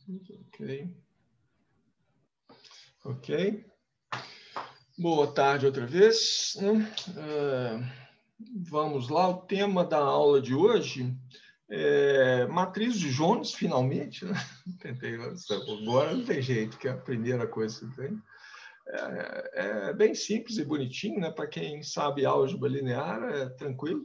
Ok. Ok. Boa tarde outra vez. Vamos lá, o tema da aula de hoje é matriz de Jones, finalmente, né? Tentei, agora não tem jeito, que é a primeira coisa que tem. É bem simples e bonitinho, né? Para quem sabe álgebra linear, é tranquilo.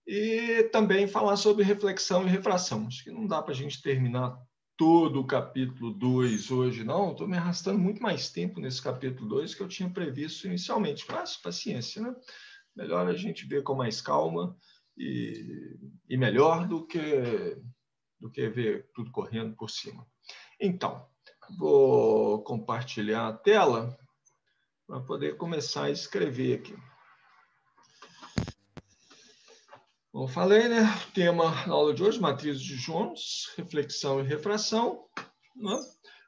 E também falar sobre reflexão e refração. Acho que não dá para a gente terminar todo o capítulo 2 hoje, não. Estou me arrastando muito mais tempo nesse capítulo 2 que eu tinha previsto inicialmente. Mas, paciência, né? Melhor a gente ver com mais calma e melhor do que ver tudo correndo por cima. Então, vou compartilhar a tela para poder começar a escrever aqui. Como eu falei, né? O tema da aula de hoje, matrizes de Jones, reflexão e refração. Né?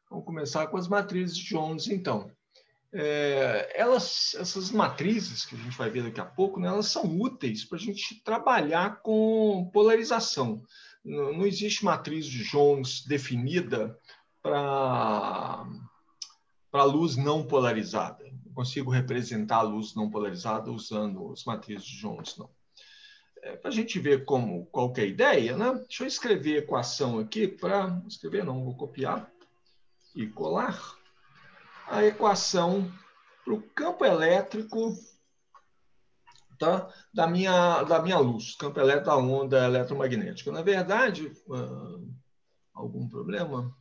Vamos começar com as matrizes de Jones, então. Essas matrizes que a gente vai ver daqui a pouco, né, elas são úteis para a gente trabalhar com polarização. Não existe matriz de Jones definida para luz não polarizada. Não consigo representar a luz não polarizada usando as matrizes de Jones, não. Para a gente ver qual que é a ideia, né? Deixa eu escrever a equação aqui para... Escrever não, vou copiar e colar. A equação para o campo elétrico, tá? da minha luz, campo elétrico da onda eletromagnética. Na verdade, algum problema?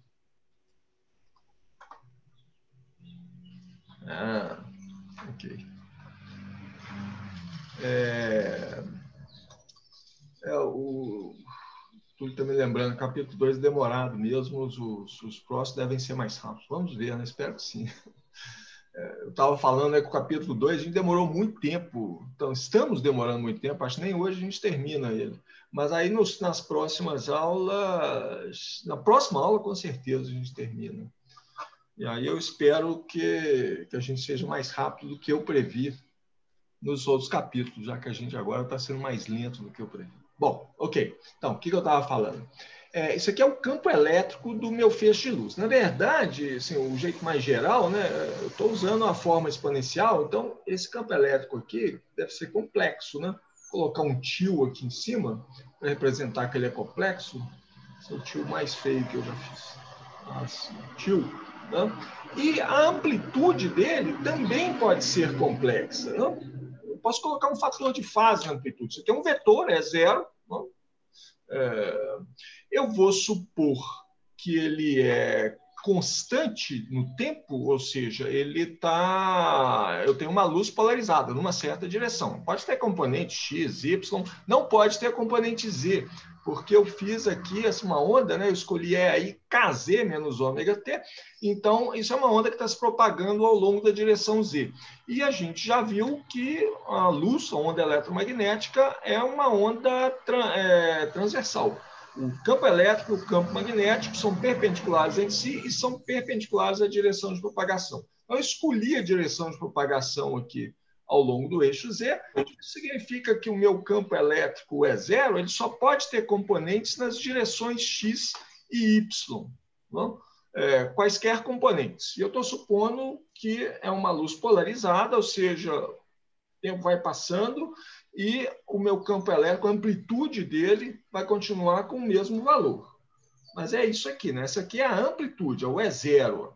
Ok. Tudo está me lembrando, capítulo 2 demorado mesmo, os próximos devem ser mais rápidos. Vamos ver, né? Espero que sim. Eu estava falando que o capítulo 2 a gente demorou muito tempo, então estamos demorando muito tempo, acho que nem hoje a gente termina ele. Mas aí nas próximas aulas, na próxima aula com certeza a gente termina. E aí eu espero que a gente seja mais rápido do que eu previ nos outros capítulos, já que a gente agora está sendo mais lento do que eu previ. Bom, ok. Então, o que eu estava falando? Isso aqui é o campo elétrico do meu feixe de luz. Na verdade, assim, o jeito mais geral, né, eu estou usando a forma exponencial, então esse campo elétrico aqui deve ser complexo. Né? Vou colocar um tio aqui em cima para representar que ele é complexo. Esse é o tio mais feio que eu já fiz. Assim, tio. Né? E a amplitude dele também pode ser complexa. Né? Eu posso colocar um fator de fase na amplitude. Isso aqui é um vetor, é zero. Né? Eu vou supor que ele é constante no tempo, ou seja, eu tenho uma luz polarizada numa certa direção. Pode ter componente X, Y, não pode ter componente Z, porque eu fiz aqui uma onda, né? Eu escolhi aí KZ menos ômega T, então isso é uma onda que está se propagando ao longo da direção Z. E a gente já viu que a luz, a onda eletromagnética, é uma onda transversal. O campo elétrico e o campo magnético são perpendiculares entre si e são perpendiculares à direção de propagação. Então, eu escolhi a direção de propagação aqui ao longo do eixo Z. Isso significa que o meu campo elétrico é zero, ele só pode ter componentes nas direções X e Y. Não? Quaisquer componentes. E eu estou supondo que é uma luz polarizada, ou seja, o tempo vai passando e o meu campo elétrico, a amplitude dele vai continuar com o mesmo valor. Mas é isso aqui, né? Essa aqui é a amplitude, é o E0.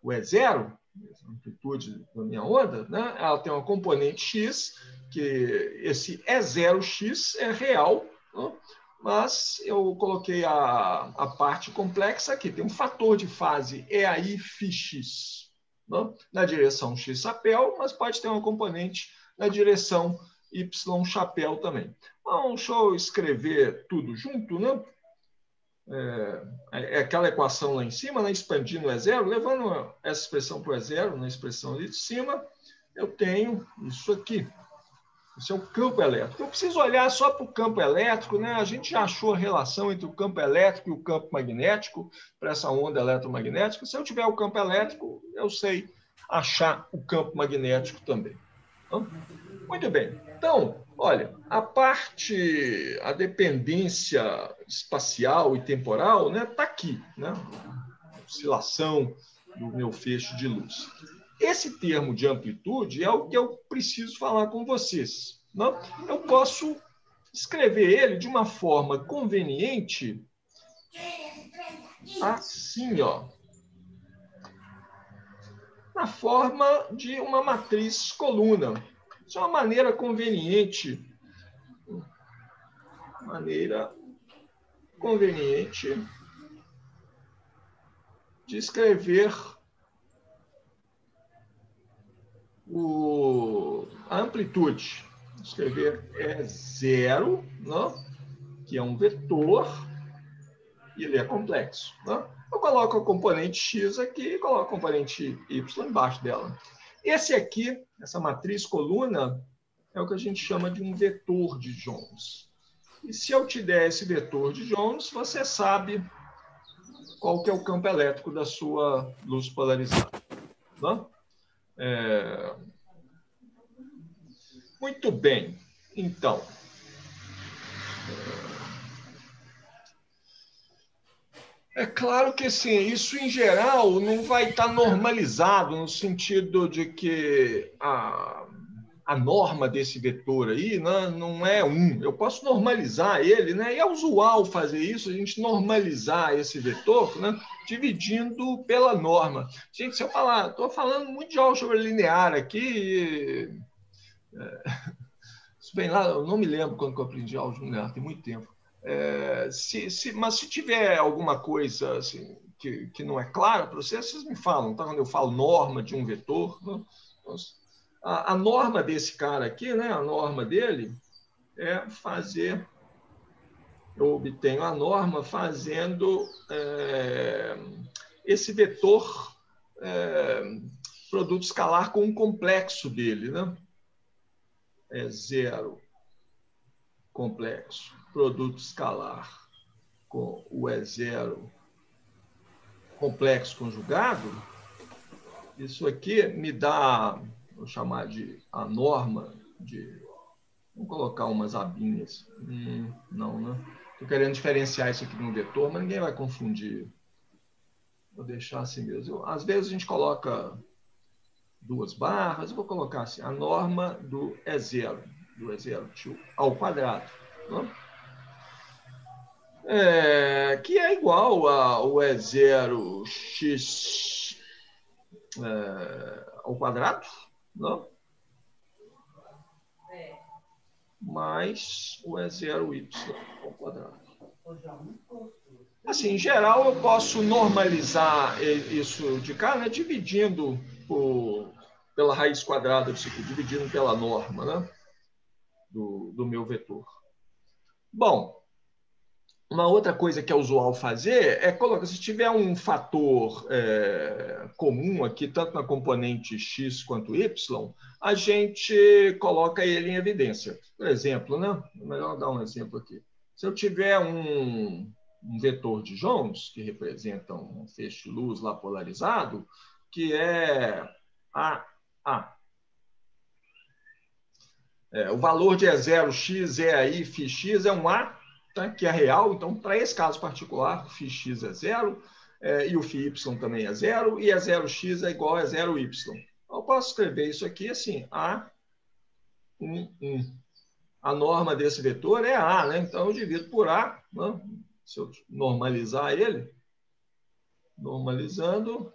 O E0, a amplitude da minha onda, né? Ela tem uma componente X, que esse E0X é real, né? Mas eu coloquei a parte complexa aqui. Tem um fator de fase EAI-φx, né? Na direção X chapéu, mas pode ter uma componente na direção Y chapéu também. Então, deixa eu escrever tudo junto, né? Aquela equação lá em cima, né? Expandindo o E0, levando essa expressão para o E0, na expressão ali de cima, eu tenho isso aqui. Esse é o campo elétrico. Eu preciso olhar só para o campo elétrico, né? A gente já achou a relação entre o campo elétrico e o campo magnético para essa onda eletromagnética. Se eu tiver o campo elétrico, eu sei achar o campo magnético também. Muito bem. Então, Olha, a dependência espacial e temporal, né, está aqui, né? Oscilação do meu feixe de luz. Esse termo de amplitude é o que eu preciso falar com vocês. Não? Eu posso escrever ele de uma forma conveniente, assim, ó, na forma de uma matriz coluna. Isso é uma maneira conveniente, de escrever a amplitude. Escrever é zero, não? Que é um vetor, e ele é complexo. Não? Eu coloco a componente x aqui e coloco a componente y embaixo dela. Esse aqui, essa matriz coluna, é o que a gente chama de um vetor de Jones. E se eu te der esse vetor de Jones, você sabe qual que é o campo elétrico da sua luz polarizada. Não? Muito bem. Então, é claro que assim, isso em geral não vai estar normalizado no sentido de que a norma desse vetor aí, né, não é 1. Eu posso normalizar ele, né? E é usual fazer isso, a gente normalizar esse vetor, né, dividindo pela norma. Gente, se eu falar, estou falando muito de álgebra linear aqui, isso bem lá, eu não me lembro quando que eu aprendi álgebra linear, tem muito tempo. Mas se tiver alguma coisa assim, que não é clara para vocês me falam, tá? Quando eu falo norma de um vetor, né? A norma desse cara aqui, né? A norma dele é fazer. Eu obtenho a norma fazendo esse vetor produto escalar com um complexo dele, né? É zero complexo, produto escalar com o E0 complexo conjugado, isso aqui me dá, vou chamar de a norma de... Vamos colocar umas abinhas. Não, né? Estou querendo diferenciar isso aqui de um vetor, mas ninguém vai confundir. Vou deixar assim mesmo. Às vezes a gente coloca duas barras, eu vou colocar assim, a norma do E0, do E0 ao quadrado. Né? Que é igual ao E0x ao quadrado, não? Mais o E0y ao quadrado. Assim, em geral, eu posso normalizar isso de cá, né, dividindo pela raiz quadrada disso aqui, dividindo pela norma, né, do meu vetor. Bom, uma outra coisa que é usual fazer é colocar, se tiver um fator comum aqui, tanto na componente x quanto y, a gente coloca ele em evidência. Por exemplo, né? É melhor dar um exemplo aqui. Se eu tiver um vetor de Jones, que representa um feixe de luz lá polarizado, que é A. O valor de E0x é aí, φx é um A, tá? Que é real. Então, para esse caso particular, φx é zero, e o φy também é zero, e E0x é igual a 0y. Eu posso escrever isso aqui assim, A, 1. A norma desse vetor é A, né? Então, eu divido por A, né? Se eu normalizar ele, normalizando,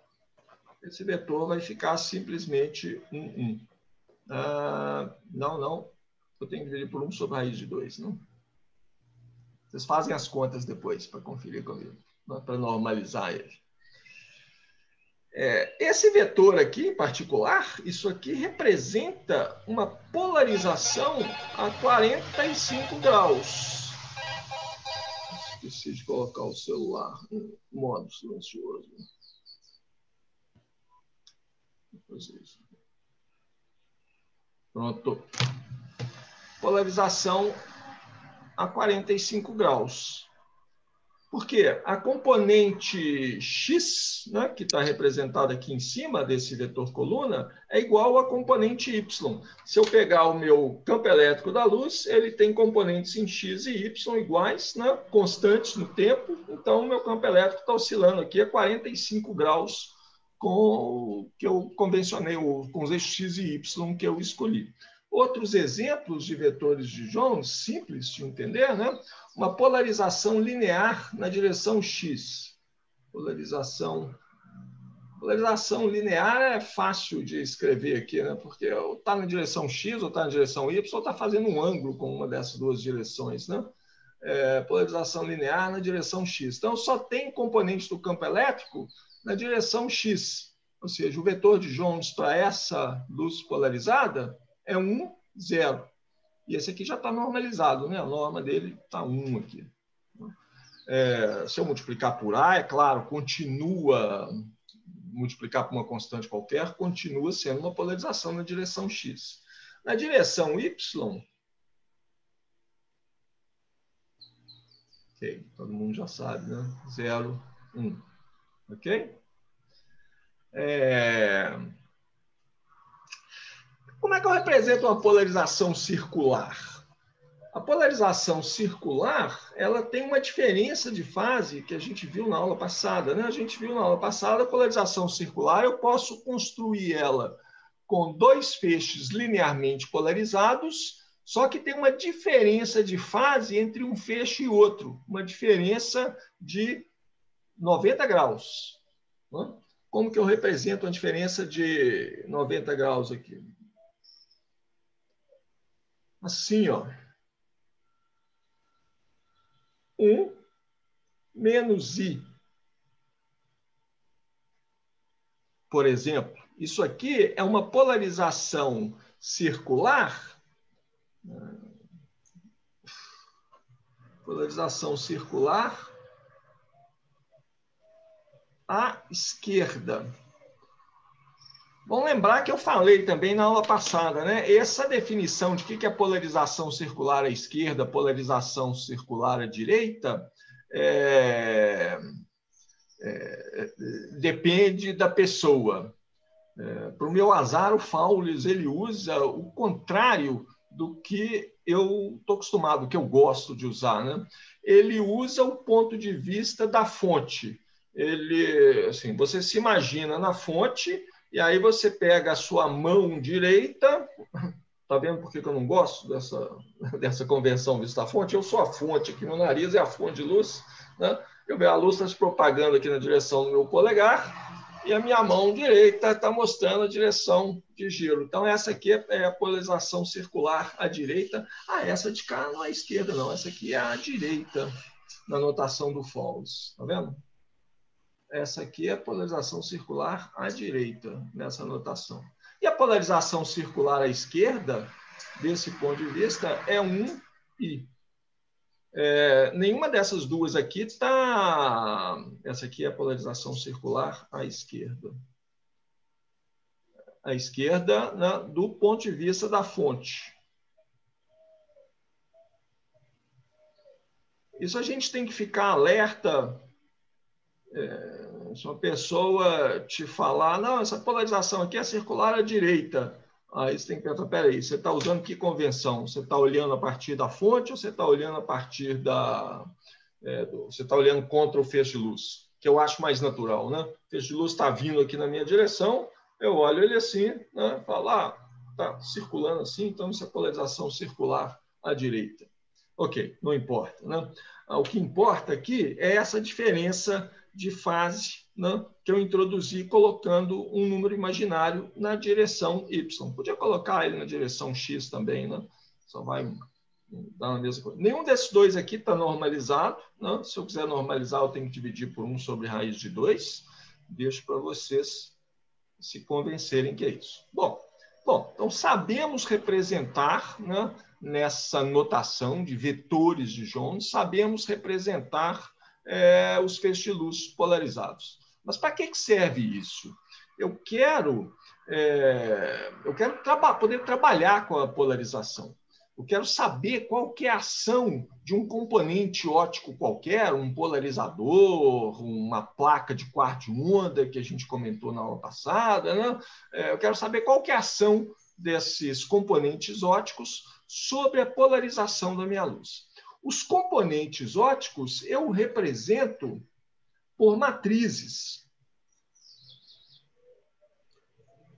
esse vetor vai ficar simplesmente 1. Não. Eu tenho que dividir por 1 sobre a raiz de 2, não? Vocês fazem as contas depois para conferir comigo, para normalizar ele. Esse vetor aqui, em particular, isso aqui representa uma polarização a 45 graus. Esqueci de colocar o celular em modo silencioso. Vou fazer isso. Pronto. Polarização a 45 graus. Porque a componente x, né, que está representada aqui em cima desse vetor coluna, é igual à componente y. Se eu pegar o meu campo elétrico da luz, ele tem componentes em x e y iguais, né, constantes no tempo. Então, o meu campo elétrico está oscilando aqui a 45 graus com o que eu convencionei, com os eixos x e y que eu escolhi. Outros exemplos de vetores de Jones, simples de entender, né? Uma polarização linear na direção x. Polarização linear é fácil de escrever aqui, né? Porque ou está na direção x, ou está na direção y, ou está fazendo um ângulo com uma dessas duas direções, né? Polarização linear na direção x. Então, só tem componentes do campo elétrico na direção x. Ou seja, o vetor de Jones para essa luz polarizada é 1, 0. E esse aqui já está normalizado, né? A norma dele está 1 aqui. Se eu multiplicar por A, é claro, multiplicar por uma constante qualquer, continua sendo uma polarização na direção x. Na direção y, ok, todo mundo já sabe, né? 0, 1. Ok? Como é que eu represento uma polarização circular? A polarização circular, ela tem uma diferença de fase que a gente viu na aula passada, né? A gente viu na aula passada a polarização circular, eu posso construir ela com dois feixes linearmente polarizados, só que tem uma diferença de fase entre um feixe e outro, uma diferença de 90 graus. Né? Como que eu represento a diferença de 90 graus aqui? Assim, ó. 1 menos I. Por exemplo, isso aqui é uma polarização circular. Polarização circular à esquerda. Vamos lembrar que eu falei também na aula passada, né? Essa definição de que é polarização circular à esquerda, polarização circular à direita, depende da pessoa. Para o meu azar, o Faules ele usa o contrário do que eu estou acostumado, que eu gosto de usar, né? Ele usa o ponto de vista da fonte. Ele, assim, você se imagina na fonte e aí você pega a sua mão direita. Tá vendo por que eu não gosto dessa convenção vista da fonte? Eu sou a fonte aqui, meu nariz é a fonte de luz, né? Eu vejo a luz está se propagando aqui na direção do meu polegar e a minha mão direita está mostrando a direção de giro. Então, essa aqui é a polarização circular à direita. Essa de cá não é a esquerda, não. Essa aqui é a direita, na notação do Faules. Tá vendo? Essa aqui é a polarização circular à direita, nessa notação. E a polarização circular à esquerda, desse ponto de vista, é 1I. Nenhuma dessas duas aqui está... Essa aqui é a polarização circular à esquerda. À esquerda, né, do ponto de vista da fonte. Isso a gente tem que ficar alerta. Se uma pessoa te falar, não, essa polarização aqui é circular à direita. Aí você tem que pensar, peraí, você está usando que convenção? Você está olhando a partir da fonte ou você está olhando a partir da... você está olhando contra o feixe de luz? Que eu acho mais natural, né? O feixe de luz está vindo aqui na minha direção, eu olho ele assim, né? Falo, está circulando assim, então isso é polarização circular à direita. Ok, não importa, né? O que importa aqui é essa diferença de fase, né, que eu introduzi colocando um número imaginário na direção Y. Podia colocar ele na direção X também, né? Só vai dar a mesma coisa. Nenhum desses dois aqui está normalizado, né? Se eu quiser normalizar, eu tenho que dividir por 1 sobre raiz de 2. Deixo para vocês se convencerem que é isso. Bom, então sabemos representar, né, nessa notação de vetores de Jones, sabemos representar os feixes de luz polarizados. Mas para que serve isso? Eu quero poder trabalhar com a polarização. Eu quero saber qual que é a ação de um componente óptico qualquer, um polarizador, uma placa de quarto de onda, que a gente comentou na aula passada, né? Eu quero saber qual que é a ação desses componentes ópticos sobre a polarização da minha luz. Os componentes ópticos eu represento por matrizes.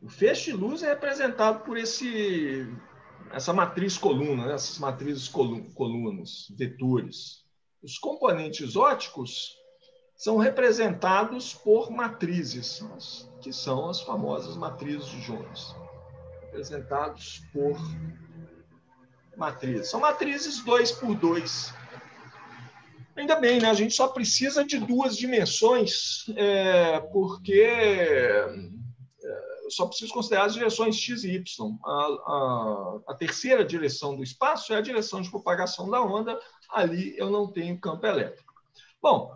O feixe de luz é representado por essa matriz coluna, né? Essas matrizes colunas, vetores. Os componentes ópticos são representados por matrizes, que são as famosas matrizes de Jones. Representados por matrizes. São matrizes 2x2. Ainda bem, né? A gente só precisa de duas dimensões, porque eu só preciso considerar as direções x e y. A terceira direção do espaço é a direção de propagação da onda. Ali eu não tenho campo elétrico. Bom,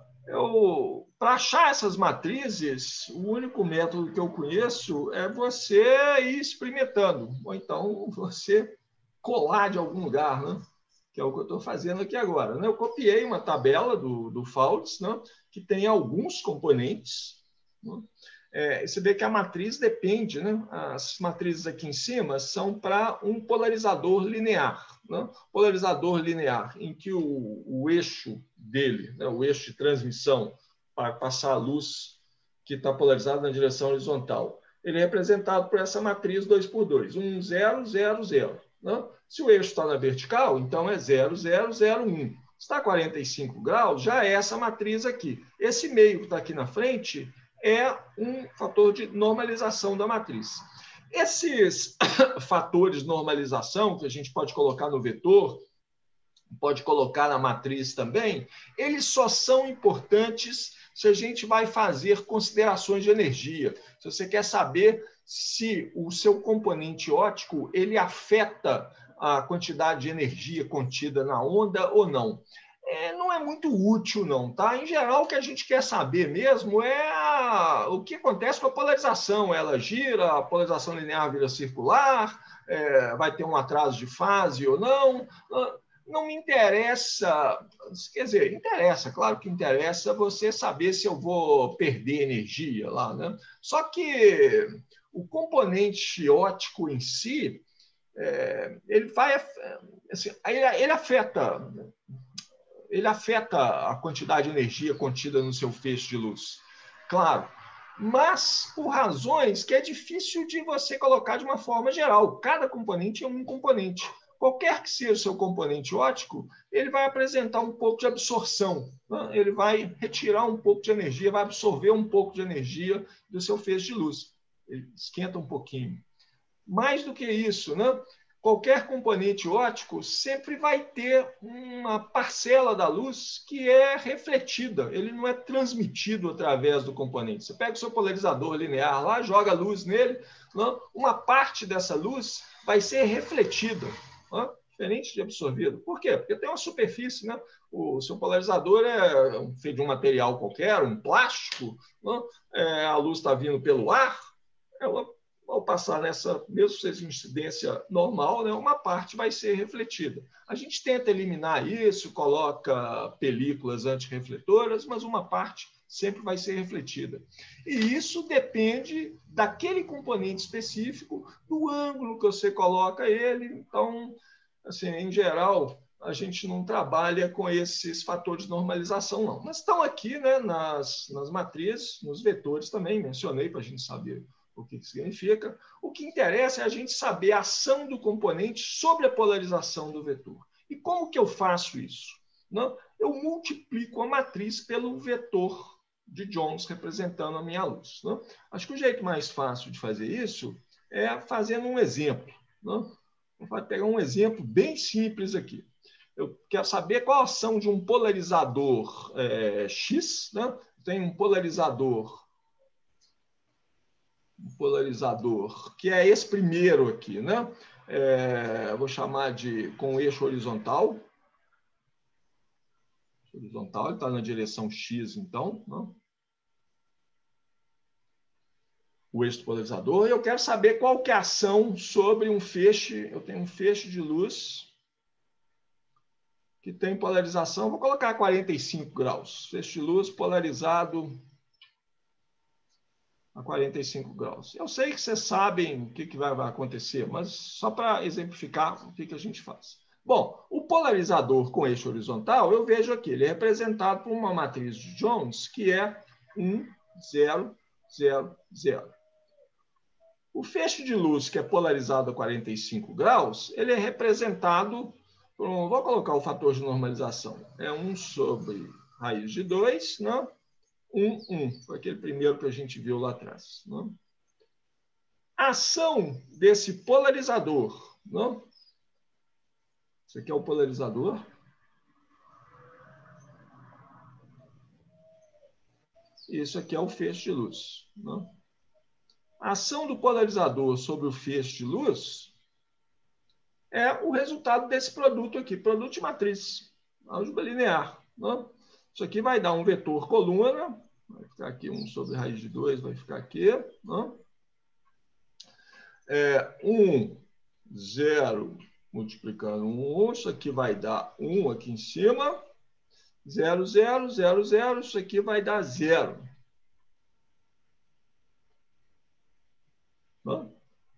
para achar essas matrizes, o único método que eu conheço é você ir experimentando, ou então você colar de algum lugar, né? Que é o que eu estou fazendo aqui agora. Né? Eu copiei uma tabela do Faulds, né? Que tem alguns componentes. Né? Você vê que a matriz depende, né? As matrizes aqui em cima são para um polarizador linear. Né? Polarizador linear, em que o eixo dele, né? O eixo de transmissão para passar a luz que está polarizada na direção horizontal, ele é representado por essa matriz 2x2, 1, 0, 0, 0. Né? Se o eixo está na vertical, então é 0, 0, 0, 1. Se está a 45 graus, já é essa matriz aqui. Esse meio que está aqui na frente é um fator de normalização da matriz. Esses fatores de normalização, que a gente pode colocar no vetor, pode colocar na matriz também, eles só são importantes se a gente vai fazer considerações de energia. Se você quer saber se o seu componente óptico ele afeta a quantidade de energia contida na onda ou não. Não é muito útil, não, tá? Em geral, o que a gente quer saber mesmo é o que acontece com a polarização. Ela gira, a polarização linear vira circular, vai ter um atraso de fase ou não. Não me interessa, quer dizer, interessa, claro que interessa você saber se eu vou perder energia lá, né? Só que o componente óptico em si, ele vai, assim, ele afeta a quantidade de energia contida no seu feixe de luz, claro, mas por razões que é difícil de você colocar de uma forma geral. Cada componente é um componente. Qualquer que seja o seu componente óptico, ele vai apresentar um pouco de absorção, né? Ele vai retirar um pouco de energia, vai absorver um pouco de energia do seu feixe de luz. Ele esquenta um pouquinho. Mais do que isso, né? Qualquer componente óptico sempre vai ter uma parcela da luz que é refletida, ele não é transmitido através do componente. Você pega o seu polarizador linear lá, joga a luz nele, né? Uma parte dessa luz vai ser refletida, né? Diferente de absorvida. Por quê? Porque tem uma superfície, né? O seu polarizador é feito de um material qualquer, um plástico, né? A luz está vindo pelo ar, ela, ao passar nessa, mesmo seja incidência normal, né, uma parte vai ser refletida. A gente tenta eliminar isso, coloca películas antirrefletoras, mas uma parte sempre vai ser refletida. E isso depende daquele componente específico, do ângulo que você coloca ele. Então, assim, em geral, a gente não trabalha com esses fatores de normalização, não. Mas estão aqui, né, nas matrizes, nos vetores também, mencionei para a gente saber o que significa. O que interessa é a gente saber a ação do componente sobre a polarização do vetor. E como que eu faço isso? Não? Eu multiplico a matriz pelo vetor de Jones representando a minha luz. Não? Acho que o jeito mais fácil de fazer isso é fazendo um exemplo. Não? Vou pegar um exemplo bem simples aqui. Eu quero saber qual a ação de um polarizador X. Né? Tem um polarizador que é esse primeiro aqui, né? Vou chamar de com eixo horizontal. Horizontal, ele está na direção X, então, né? O eixo do polarizador. E eu quero saber qual que é a ação sobre um feixe. Eu tenho um feixe de luz que tem polarização, vou colocar 45 graus. Feixe de luz polarizado a 45 graus. Eu sei que vocês sabem o que vai acontecer, mas só para exemplificar o que a gente faz. Bom, o polarizador com eixo horizontal, eu vejo aqui, ele é representado por uma matriz de Jones, que é 1, 0, 0, 0. O feixe de luz, que é polarizado a 45 graus, ele é representado por, vou colocar o fator de normalização, é 1 sobre raiz de 2, né? 1. Foi aquele primeiro que a gente viu lá atrás. Né? A ação desse polarizador, né? Isso aqui é o polarizador. Isso aqui é o feixe de luz. Né? A ação do polarizador sobre o feixe de luz é o resultado desse produto aqui, produto de matriz, álgebra linear. Né? Isso aqui vai dar um vetor coluna, vai ficar aqui 1 sobre raiz de 2, vai ficar aqui. Né? 1, 0, multiplicando 1, isso aqui vai dar 1 aqui em cima. 0, 0, 0, 0, isso aqui vai dar 0.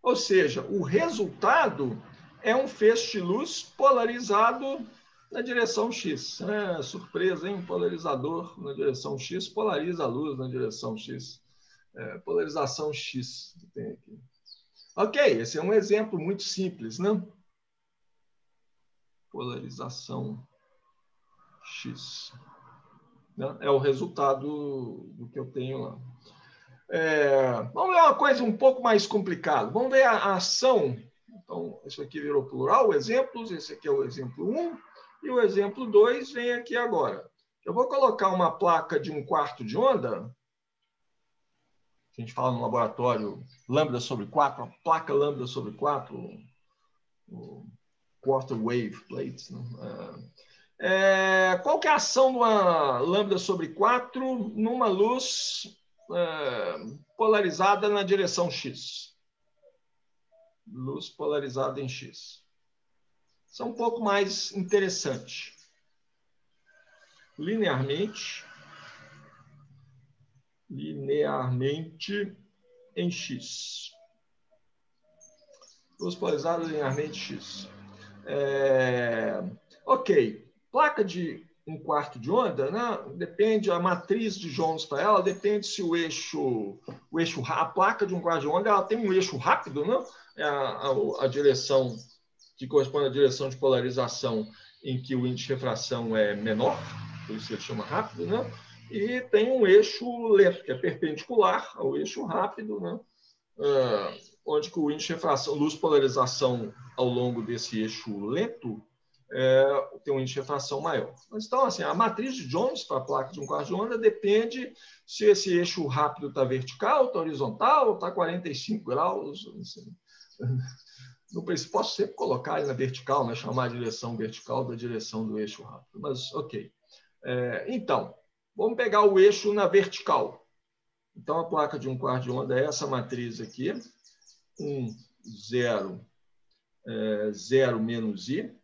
Ou seja, o resultado é um feixe de luz polarizado na direção X. Surpresa, hein? Polarizador na direção X polariza a luz na direção X. Polarização X que tem aqui. Ok, esse é um exemplo muito simples, né? Polarização X. É o resultado do que eu tenho lá. Vamos ver uma coisa um pouco mais complicada. Vamos ver a ação. Então, isso aqui virou plural, exemplos. Esse aqui é o exemplo 1. E o exemplo 2 vem aqui agora. Eu vou colocar uma placa de 1/4 de onda. A gente fala no laboratório lambda sobre 4, a placa lambda sobre 4, o quarter wave plates. Né? Qual que é a ação de uma lambda sobre 4 numa luz polarizada na direção X? Luz polarizada em X. Isso é um pouco mais interessante. Linearmente em X. Luz polarizada linearmente X. Ok. Placa de 1/4 de onda, né? Depende, a matriz de Jones para ela, depende se a placa de 1/4 de onda ela tem um eixo rápido, né? A direção que corresponde à direção de polarização em que o índice de refração é menor, por isso ele chama rápido, né? E tem um eixo lento, que é perpendicular ao eixo rápido, né? Onde que o índice de refração, luz polarização ao longo desse eixo lento, tem um índice de refração maior. Então, assim, a matriz de Jones para a placa de 1/4 de onda depende se esse eixo rápido está vertical, está horizontal, está 45 graus. Assim. No princípio, posso sempre colocar ele na vertical, né? Chamar a direção vertical da direção do eixo rápido. Mas, ok. Então, vamos pegar o eixo na vertical. Então, a placa de 1/4 de onda é essa matriz aqui. 1, 0, 0 menos I.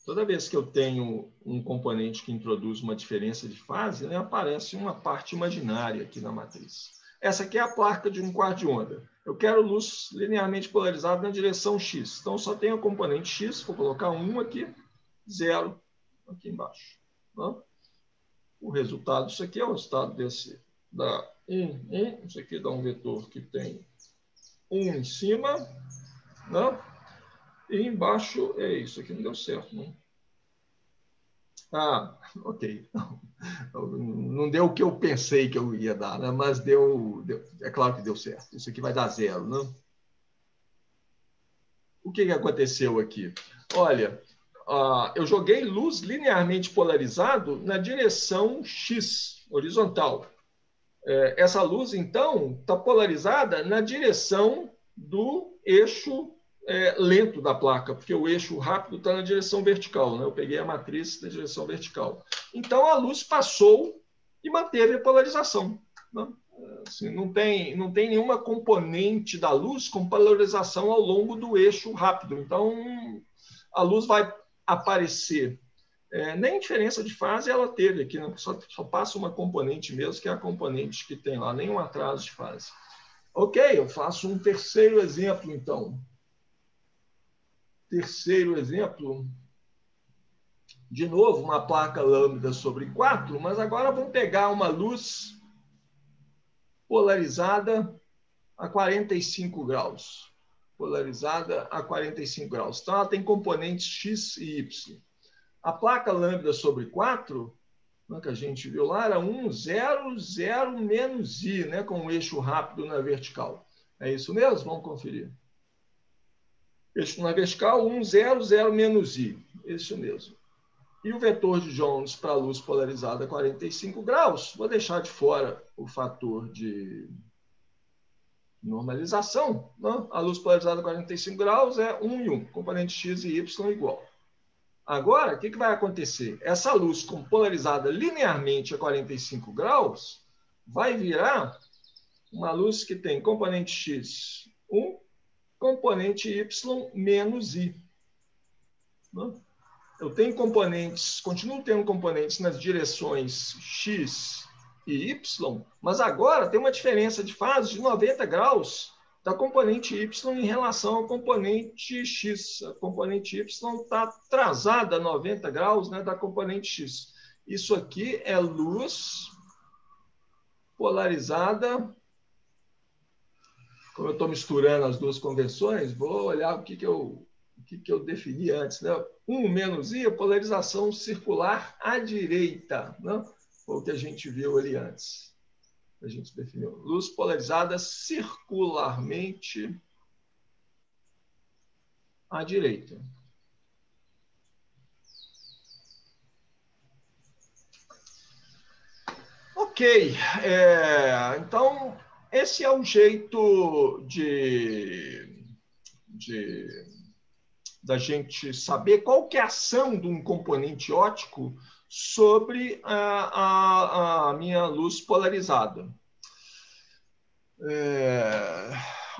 Toda vez que eu tenho um componente que introduz uma diferença de fase, né, aparece uma parte imaginária aqui na matriz. Essa aqui é a placa de 1/4 de onda. Eu quero luz linearmente polarizada na direção X. Então, só tenho o componente X, vou colocar 1 aqui, 0 aqui embaixo. Tá? O resultado disso aqui é o resultado desse, dá 1. Isso aqui dá um vetor que tem 1 em cima, né? E embaixo é isso aqui, não deu certo, não. Ok. Não deu o que eu pensei que eu ia dar, né? Mas deu, é claro que deu certo. Isso aqui vai dar 0, né? O que aconteceu aqui? Olha, eu joguei luz linearmente polarizado na direção X, horizontal. Essa luz, então, está polarizada na direção do eixo lento da placa, porque o eixo rápido está na direção vertical, né? Eu peguei a matriz da direção vertical. Então, a luz passou e manteve a polarização. Né? Assim, não tem nenhuma componente da luz com polarização ao longo do eixo rápido. Então, a luz vai aparecer. Nem diferença de fase ela teve aqui, né? Só passa uma componente mesmo, que é a componente que tem lá, nenhum atraso de fase. Ok, eu faço um terceiro exemplo, então. Terceiro exemplo. De novo, uma placa lambda sobre 4, mas agora vamos pegar uma luz polarizada a 45 graus. Polarizada a 45 graus. Então, ela tem componentes X e Y. A placa lambda sobre 4, que a gente viu lá, era 1, 0, 0, menos I, né, com um eixo rápido na vertical. É isso mesmo? Vamos conferir. Eixo na vertical, 1, 0, 0, menos I. Isso mesmo. E o vetor de Jones para a luz polarizada a 45 graus, vou deixar de fora o fator de normalização. Né? A luz polarizada a 45 graus é 1 e 1, componente X e Y igual. Agora, o que vai acontecer? Essa luz polarizada linearmente a 45 graus vai virar uma luz que tem componente X 1, componente Y menos I. Né? Eu tenho componentes, continuo tendo componentes nas direções X e Y, mas agora tem uma diferença de fase de 90 graus da componente Y em relação ao componente X. A componente Y está atrasada 90 graus, né, da componente X. Isso aqui é luz polarizada. Como eu estou misturando as duas convenções, vou olhar o que eu defini antes. Né? 1 menos I, a polarização circular à direita. Né? Foi o que a gente viu ali antes. A gente definiu. Luz polarizada circularmente à direita. Ok. Então, esse é o jeito da gente saber qual que é a ação de um componente óptico sobre a minha luz polarizada.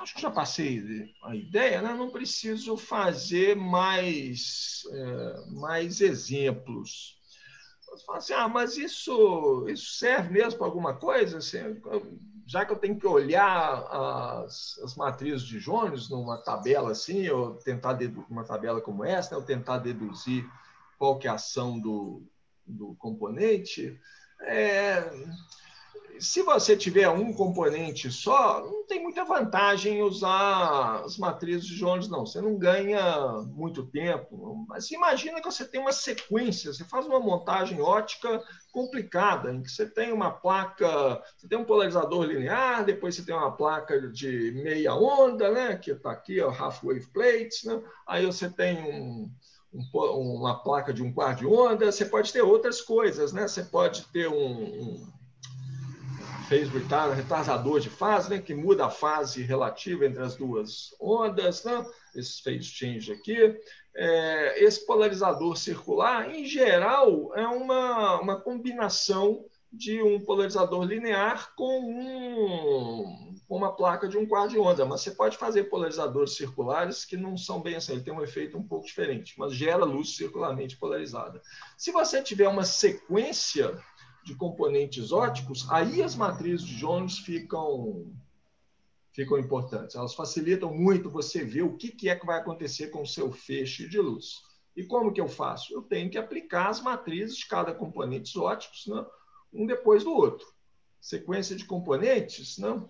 Acho que já passei a ideia, né? Não preciso fazer mais exemplos. Você fala assim, mas isso serve mesmo para alguma coisa? Assim, já que eu tenho que olhar as matrizes de Jones numa tabela assim, ou tentar uma tabela como essa, né, ou tentar deduzir qual que é a ação do componente, se você tiver um componente só, não tem muita vantagem usar as matrizes de Jones, não. Você não ganha muito tempo. Mas imagina que você tem uma sequência, você faz uma montagem óptica complicada, em que você tem uma placa, você tem um polarizador linear, depois você tem uma placa de meia onda, né, que está aqui, ó, half wave plates, né? Aí você tem uma placa de um quarto de onda, você pode ter outras coisas, né? Você pode ter phase retardador de fase, né, que muda a fase relativa entre as duas ondas, né, esse phase change aqui. Esse polarizador circular, em geral, é uma combinação de um polarizador linear com uma placa de um quarto de onda, mas você pode fazer polarizadores circulares que não são bem assim, ele tem um efeito um pouco diferente, mas gera luz circularmente polarizada. Se você tiver uma sequência de componentes ópticos, aí as matrizes de Jones ficam importantes. Elas facilitam muito você ver o que é que vai acontecer com o seu feixe de luz. E como que eu faço? Eu tenho que aplicar as matrizes de cada componente ópticos, né? Um depois do outro. Sequência de componentes, né?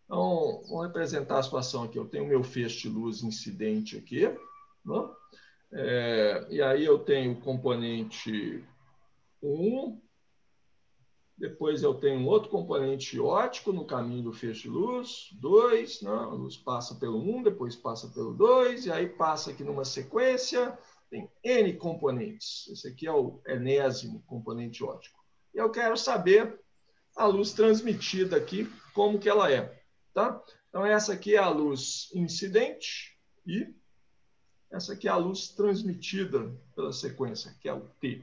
Então, vamos representar a situação aqui. Eu tenho o meu feixe de luz incidente aqui, né? E aí eu tenho o componente 1, depois eu tenho um outro componente óptico no caminho do feixe de luz, 2, né? A luz passa pelo 1, depois passa pelo 2, e aí passa aqui numa sequência, tem N componentes. Esse aqui é o enésimo componente óptico. E eu quero saber a luz transmitida aqui, como que ela é. Tá? Então, essa aqui é a luz incidente e essa aqui é a luz transmitida pela sequência, que é o T.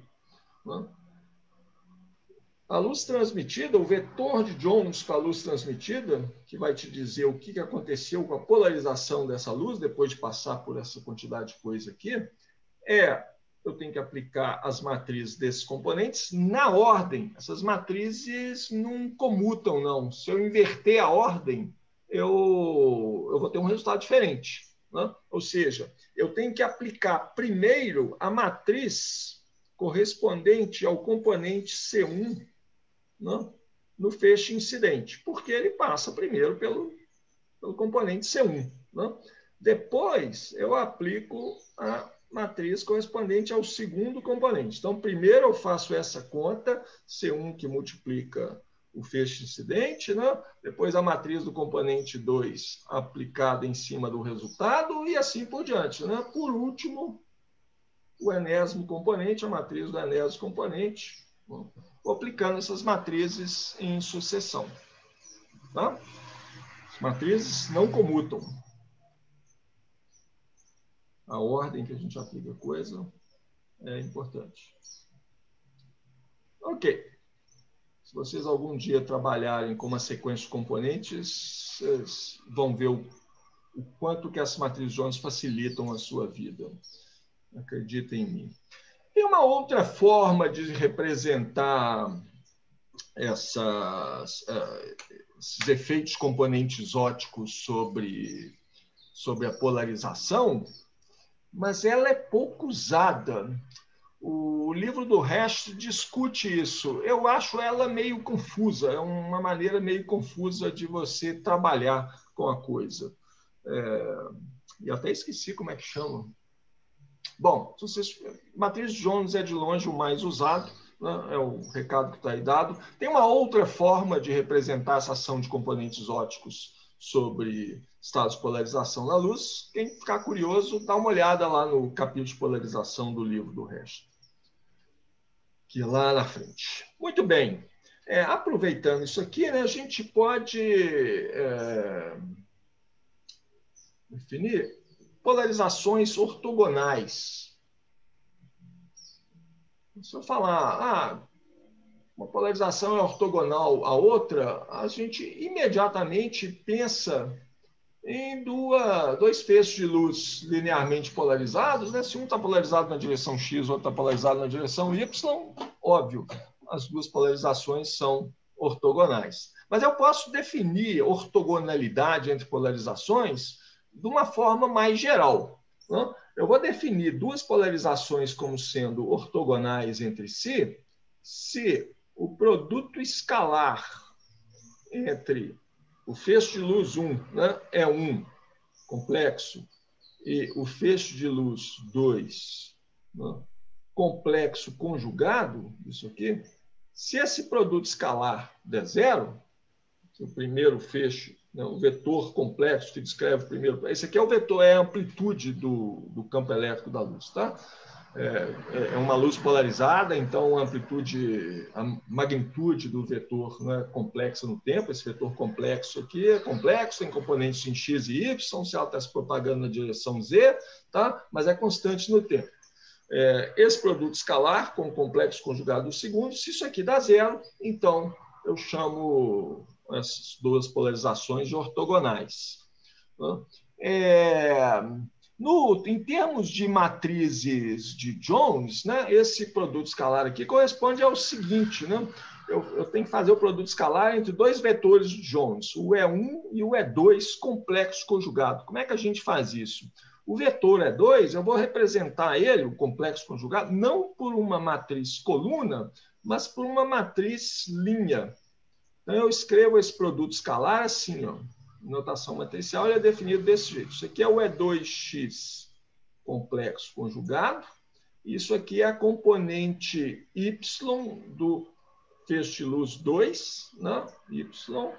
Né? A luz transmitida, o vetor de Jones para a luz transmitida, que vai te dizer o que aconteceu com a polarização dessa luz, depois de passar por essa quantidade de coisa aqui, eu tenho que aplicar as matrizes desses componentes na ordem. Essas matrizes não comutam, não. Se eu inverter a ordem, eu vou ter um resultado diferente, né? Ou seja, eu tenho que aplicar primeiro a matriz correspondente ao componente C1, né, no feixe incidente, porque ele passa primeiro pelo componente C1. Né? Depois, eu aplico a matriz correspondente ao segundo componente. Então, primeiro eu faço essa conta, C1 que multiplica o feixe incidente, né? Depois a matriz do componente 2 aplicada em cima do resultado e assim por diante. Né? Por último, o enésimo componente, a matriz do enésimo componente. Vou aplicando essas matrizes em sucessão. Tá? As matrizes não comutam. A ordem que a gente aplica a coisa é importante. Ok. Se vocês algum dia trabalharem com uma sequência de componentes, vocês vão ver o quanto que as matrizes Jones facilitam a sua vida. Acreditem em mim. Tem uma outra forma de representar esses efeitos componentes ópticos sobre a polarização, mas ela é pouco usada. O livro do Resch discute isso. Eu acho ela meio confusa, é uma maneira meio confusa de você trabalhar com a coisa. E até esqueci como é que chama. Bom, matriz de Jones é de longe o mais usado, né? É o recado que está aí dado. Tem uma outra forma de representar essa ação de componentes ópticos sobre estados de polarização na luz. Quem ficar curioso, dá uma olhada lá no capítulo de polarização do livro do Resch, que é lá na frente. Muito bem. Aproveitando isso aqui, né, a gente pode definir polarizações ortogonais. Se eu falar, uma polarização é ortogonal à outra, a gente imediatamente pensa em dois feixes de luz linearmente polarizados, né? Se um está polarizado na direção X, o outro está polarizado na direção Y, óbvio, as duas polarizações são ortogonais. Mas eu posso definir ortogonalidade entre polarizações de uma forma mais geral, né? Eu vou definir duas polarizações como sendo ortogonais entre si, se o produto escalar entre o feixe de luz 1, né, é 1 complexo, e o feixe de luz 2, né, complexo conjugado, isso aqui, se esse produto escalar der zero, se o primeiro feixe, né, o vetor complexo que descreve o primeiro, esse aqui é o vetor, é a amplitude do campo elétrico da luz, tá? É uma luz polarizada, então a amplitude, a magnitude do vetor não é complexa no tempo. Esse vetor complexo aqui é complexo, tem componentes em x e y, se ela está se propagando na direção z, tá? Mas é constante no tempo. Esse produto escalar com o complexo conjugado do segundo, se isso aqui dá zero, então eu chamo essas duas polarizações de ortogonais. Em termos de matrizes de Jones, né, esse produto escalar aqui corresponde ao seguinte, né? Eu tenho que fazer o produto escalar entre dois vetores de Jones, o E1 e o E2 complexo conjugado. Como é que a gente faz isso? O vetor E2, eu vou representar ele, o complexo conjugado, não por uma matriz coluna, mas por uma matriz linha. Então, eu escrevo esse produto escalar assim, ó. Notação matricial, ele é definido desse jeito. Isso aqui é o E2x complexo conjugado. Isso aqui é a componente y do feixe de luz 2, né? Y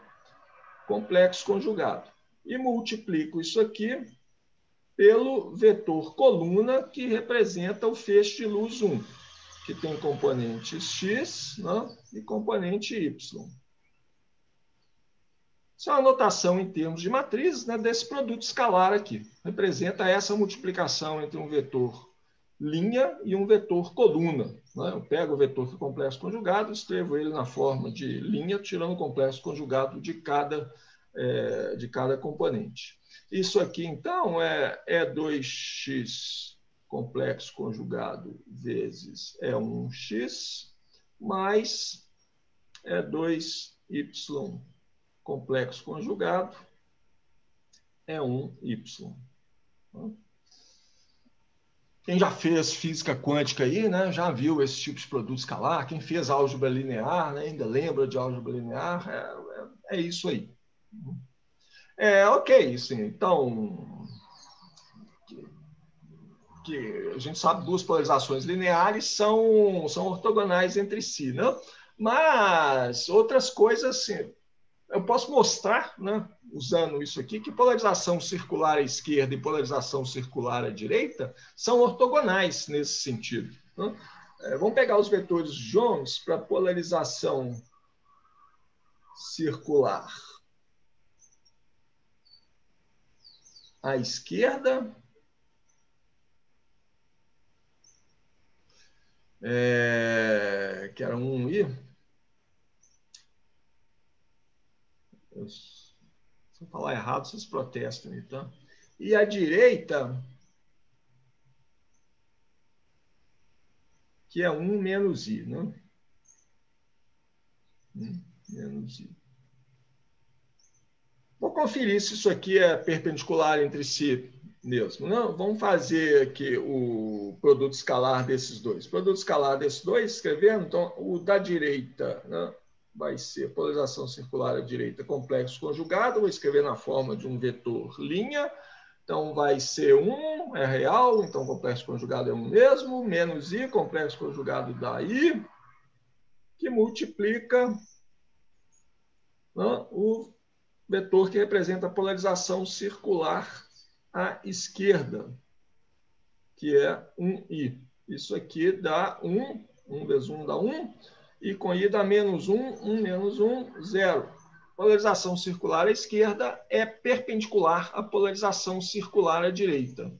complexo conjugado. E multiplico isso aqui pelo vetor coluna, que representa o feixe de luz 1, que tem componente x, né? E componente y. Isso é uma notação em termos de matrizes, né, desse produto escalar aqui. Representa essa multiplicação entre um vetor linha e um vetor coluna. Né? Eu pego o vetor do complexo conjugado, escrevo ele na forma de linha, tirando o complexo conjugado de cada componente. Isso aqui, então, é E2x complexo conjugado vezes E1x mais E2y complexo conjugado E1y. Quem já fez física quântica aí, né, já viu esse tipo de produto escalar. Quem fez álgebra linear, né, ainda lembra de álgebra linear, é isso aí. Ok, sim. Então, que a gente sabe, duas polarizações lineares são ortogonais entre si, né? Mas outras coisas, assim, eu posso mostrar, né, usando isso aqui, que polarização circular à esquerda e polarização circular à direita são ortogonais nesse sentido. Né? Vamos pegar os vetores Jones para polarização circular à esquerda, que era 1i. Se eu falar errado, vocês protestam, então. E à direita, que é 1 menos i, né? 1 menos i. Vou conferir se isso aqui é perpendicular entre si mesmo. Não, vamos fazer aqui o produto escalar desses dois. Produto escalar desses dois, escrevendo, então, o da direita, né, vai ser polarização circular à direita, complexo conjugado. Vou escrever na forma de um vetor linha. Então, vai ser 1, é real, então complexo conjugado é 1 mesmo, menos i, complexo conjugado dá i, que multiplica, né, o vetor que representa a polarização circular à esquerda, que é 1i. Isso aqui dá 1, 1 vezes 1 dá 1, e com i dá menos 1, 1 menos 1, 0. Polarização circular à esquerda é perpendicular à polarização circular à direita.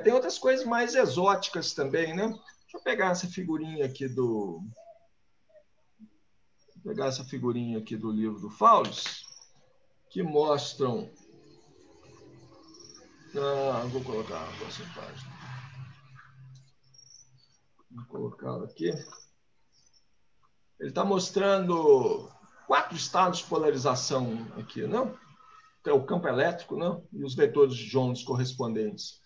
Tem outras coisas mais exóticas também, né? Deixa eu pegar essa figurinha aqui do livro do Faules, que mostram. Vou colocar a porcentagem. Vou colocar aqui. Ele está mostrando 4 estados de polarização aqui, né? É o campo elétrico, né? E os vetores de Jones correspondentes.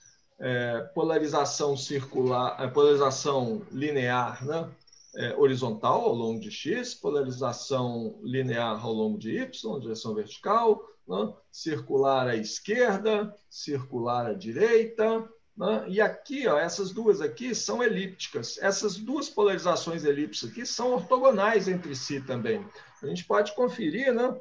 Polarização circular, polarização linear, né? Horizontal ao longo de x, polarização linear ao longo de y, direção vertical, né? Circular à esquerda, circular à direita, né? E aqui, ó, essas duas aqui são elípticas. Essas duas polarizações elípticas aqui são ortogonais entre si também. A gente pode conferir, né?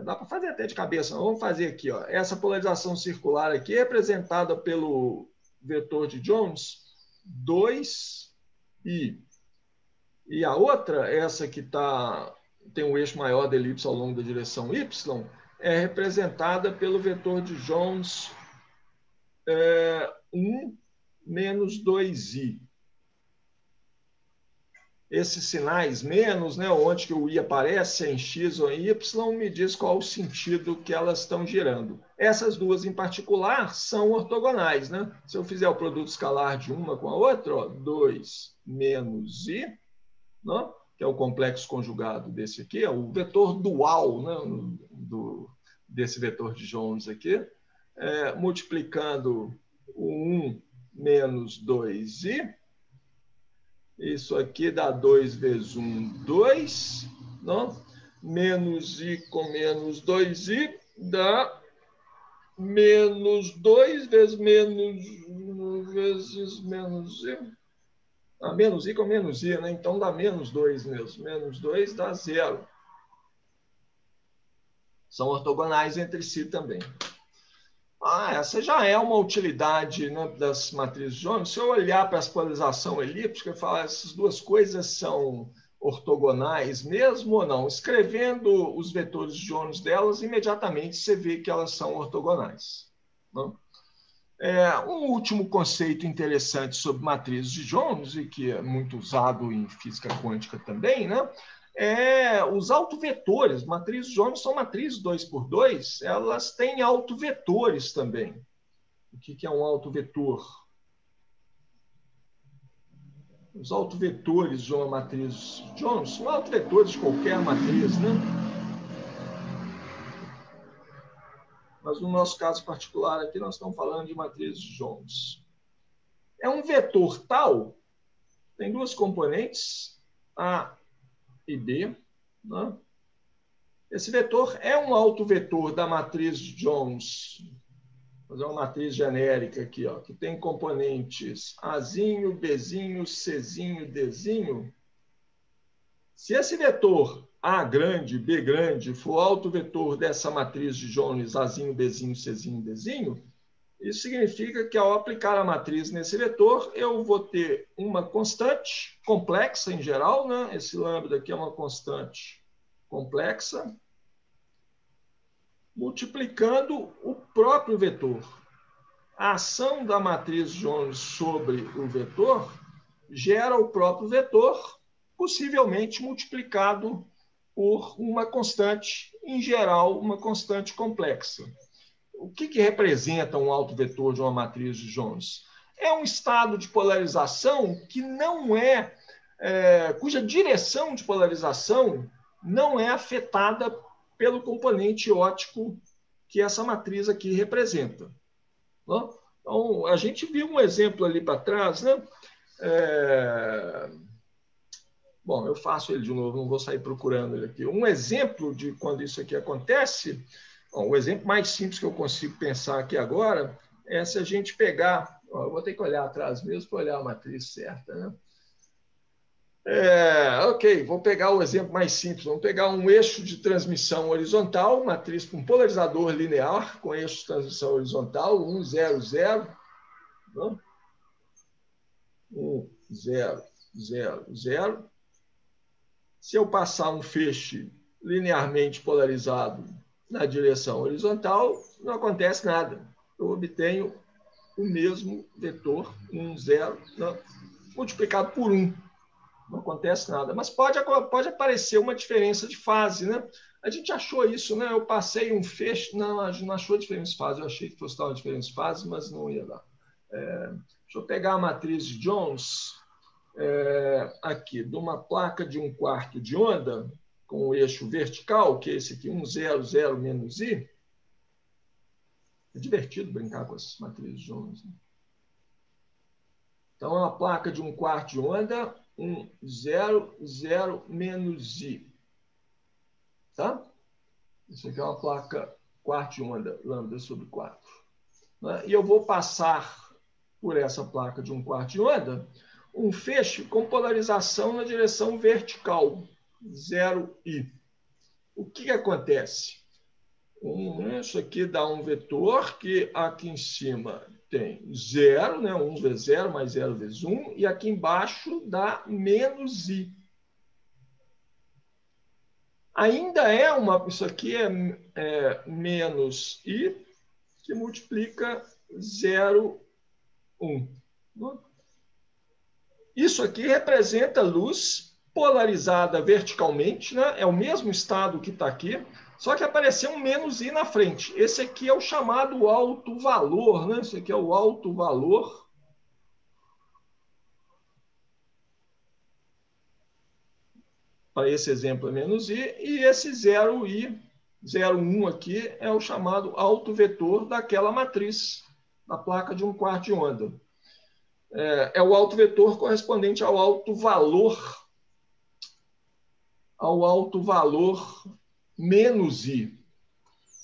Dá para fazer até de cabeça. Vamos fazer aqui, ó. Essa polarização circular aqui é representada pelo vetor de Jones 2i. E a outra, essa que tem um eixo maior da elipse ao longo da direção y, é representada pelo vetor de Jones 1 menos 2i. Esses sinais menos, né, onde que o i aparece, em x ou em y, me diz qual o sentido que elas estão girando. Essas duas em particular são ortogonais, né? Se eu fizer o produto escalar de uma com a outra, ó, 2 menos i, né, que é o complexo conjugado desse aqui, é o vetor dual, né, desse vetor de Jones aqui, multiplicando o 1 menos 2i, isso aqui dá 2 vezes 1, 2, não? Menos i com menos 2i dá menos 2 vezes menos i. Menos i com menos i, né? Então dá menos 2 mesmo. Menos 2 dá 0. São ortogonais entre si também. Essa já é uma utilidade, né, das matrizes Jones. Se eu olhar para a polarização elíptica e falar essas duas coisas são ortogonais mesmo ou não, escrevendo os vetores Jones delas, imediatamente você vê que elas são ortogonais. Não? Um último conceito interessante sobre matrizes de Jones, e que é muito usado em física quântica também, né? Os autovetores. Matrizes de Jones são matrizes 2x2, elas têm autovetores também. O que é um autovetor? Os autovetores de uma matriz Jones são autovetores de qualquer matriz, né? Mas no nosso caso particular aqui, nós estamos falando de matrizes de Jones. É um vetor tal, tem duas componentes, A e B. Né? Esse vetor é um autovetor da matriz de Jones. Vou fazer uma matriz genérica aqui, ó, que tem componentes Azinho, Bzinho, Czinho, Dzinho. Se esse vetor A grande, B grande, for autovetor dessa matriz de Jones, Azinho, Bzinho, Czinho, Dzinho, isso significa que, ao aplicar a matriz nesse vetor, eu vou ter uma constante complexa em geral, né? Esse lambda aqui é uma constante complexa, multiplicando o próprio vetor. A ação da matriz Jones sobre o vetor gera o próprio vetor, possivelmente multiplicado por uma constante, em geral, uma constante complexa. O que representa um autovetor de uma matriz de Jones? É um estado de polarização que não cuja direção de polarização não é afetada pelo componente óptico que essa matriz aqui representa. Então, a gente viu um exemplo ali para trás, né? Bom, eu faço ele de novo, não vou sair procurando ele aqui. Um exemplo de quando isso aqui acontece, o exemplo mais simples que eu consigo pensar aqui agora é se a gente pegar, eu vou ter que olhar atrás mesmo para olhar a matriz certa, né? Ok, vou pegar o exemplo mais simples. Vamos pegar um eixo de transmissão horizontal, matriz com polarizador linear, com eixo de transmissão horizontal, 1, 0, 0. 1, 0, 0, 0. Se eu passar um feixe linearmente polarizado na direção horizontal, não acontece nada. Eu obtenho o mesmo vetor, 1, 0, multiplicado por 1. Não acontece nada. Mas pode aparecer uma diferença de fase, né? A gente achou isso, né? Eu passei um feixe... Não, a gente não achou diferença de fase. Eu achei que fosse dar uma diferença de fase, mas não ia dar. Deixa eu pegar a matriz de Jones... aqui, de uma placa de 1/4 de onda, com o eixo vertical, que é esse aqui, 1, 0, 0, menos i. É divertido brincar com essas matrizes de Jones. Né? Então, é uma placa de 1/4 de onda, 1, 0, 0, menos i. Tá? Isso aqui é uma placa quarto de onda, lambda sobre 4. Né? E eu vou passar por essa placa de 1/4 de onda um feixe com polarização na direção vertical, 0i. O que acontece? Isso aqui dá um vetor que aqui em cima tem 0, né? 1 vezes 0 mais 0 vezes 1, e aqui embaixo dá menos i. Ainda isso aqui é menos i, que multiplica 0, 1. Isso aqui representa luz polarizada verticalmente, né? É o mesmo estado que está aqui, só que apareceu um menos i na frente. Esse aqui é o chamado alto valor, né? Esse aqui é o alto valor. Para esse exemplo é menos i, e esse 0i, 0,1 aqui é o chamado alto vetor daquela matriz, da placa de 1/4 de onda. É o alto vetor correspondente ao alto valor menos i.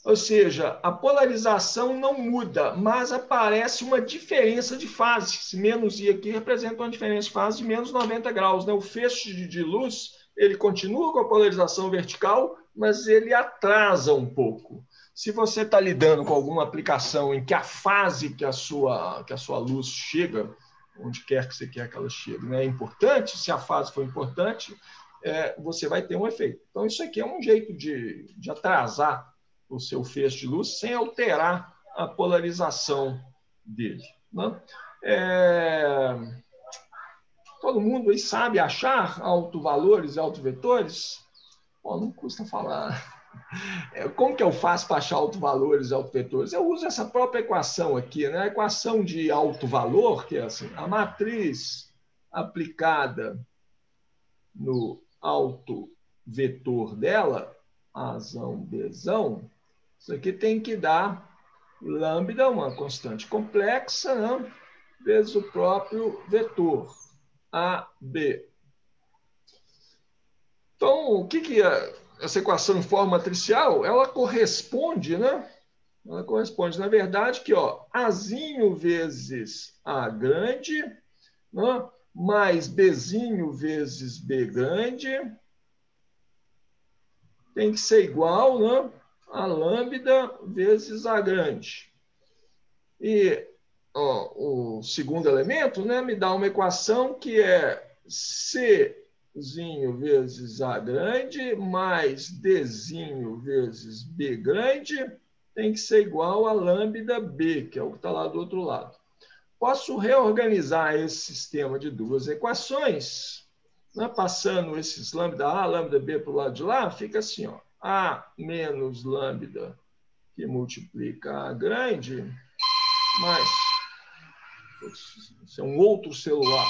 Ou seja, a polarização não muda, mas aparece uma diferença de fase. Esse menos i aqui representa uma diferença de fase de menos 90 graus. Né? O feixe de luz ele continua com a polarização vertical, mas ele atrasa um pouco. Se você está lidando com alguma aplicação em que a fase que a sua luz chega, onde quer que você quer que ela chegue, né, é importante, se a fase for importante, você vai ter um efeito. Então, isso aqui é um jeito de atrasar o seu feixe de luz sem alterar a polarização dele. Né? Todo mundo aí sabe achar autovalores e autovetores? Bom, não custa falar. Como que eu faço para achar autovalores e autovetores? Eu uso essa própria equação aqui, né? A equação de autovalor, que é assim, a matriz aplicada no autovetor dela, Azão, Bzão, isso aqui tem que dar lambda, uma constante complexa, né? Vezes o próprio vetor, AB. Então, o que é essa equação em forma matricial? Ela corresponde, né? Ela corresponde, na verdade, que ó, Azinho vezes A grande, né? Mais Bzinho vezes B grande, tem que ser igual, né? A lambda vezes A grande. E ó, o segundo elemento, né, me dá uma equação que é Czinho vezes A grande mais Dzinho vezes B grande tem que ser igual a lambda B, que é o que está lá do outro lado. Posso reorganizar esse sistema de duas equações, né, passando esses lambda A, lambda B para o lado de lá, fica assim, ó, A menos lambda que multiplica A grande, mais... Isso é um outro celular.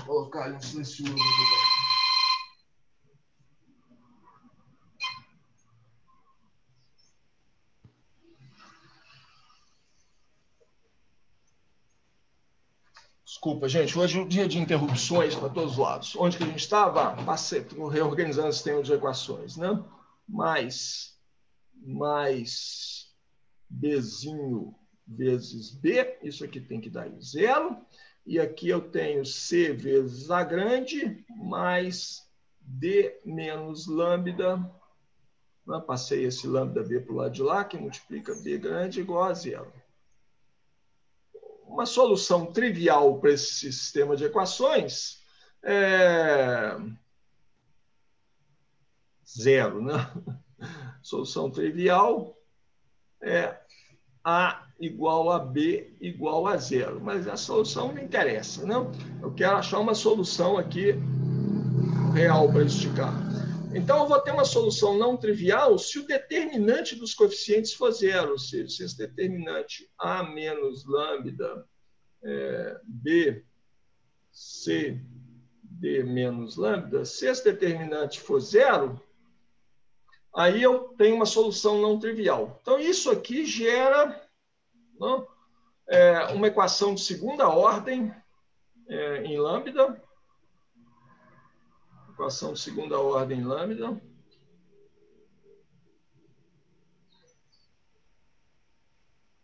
Vou colocar ali um silencioso. Desculpa, gente. Hoje é um dia de interrupções para todos os lados. Onde que a gente estava? Passei, reorganizando o sistema de equações, né? Mais Bzinho vezes B. Isso aqui tem que dar zero. E aqui eu tenho C vezes A grande mais D menos lambda. Passei esse lambda B para o lado de lá, que multiplica B grande igual a zero. Uma solução trivial para esse sistema de equações é zero, né? Solução trivial é A igual a B igual a zero. Mas a solução não interessa, não? Eu quero achar uma solução aqui real para esticar. Então, eu vou ter uma solução não trivial se o determinante dos coeficientes for zero, ou seja, se esse determinante A menos lambda B, C, D menos lambda, se esse determinante for zero, aí eu tenho uma solução não trivial. Então, isso aqui gera, não, uma equação de segunda ordem em lambda, equação de segunda ordem em lambda,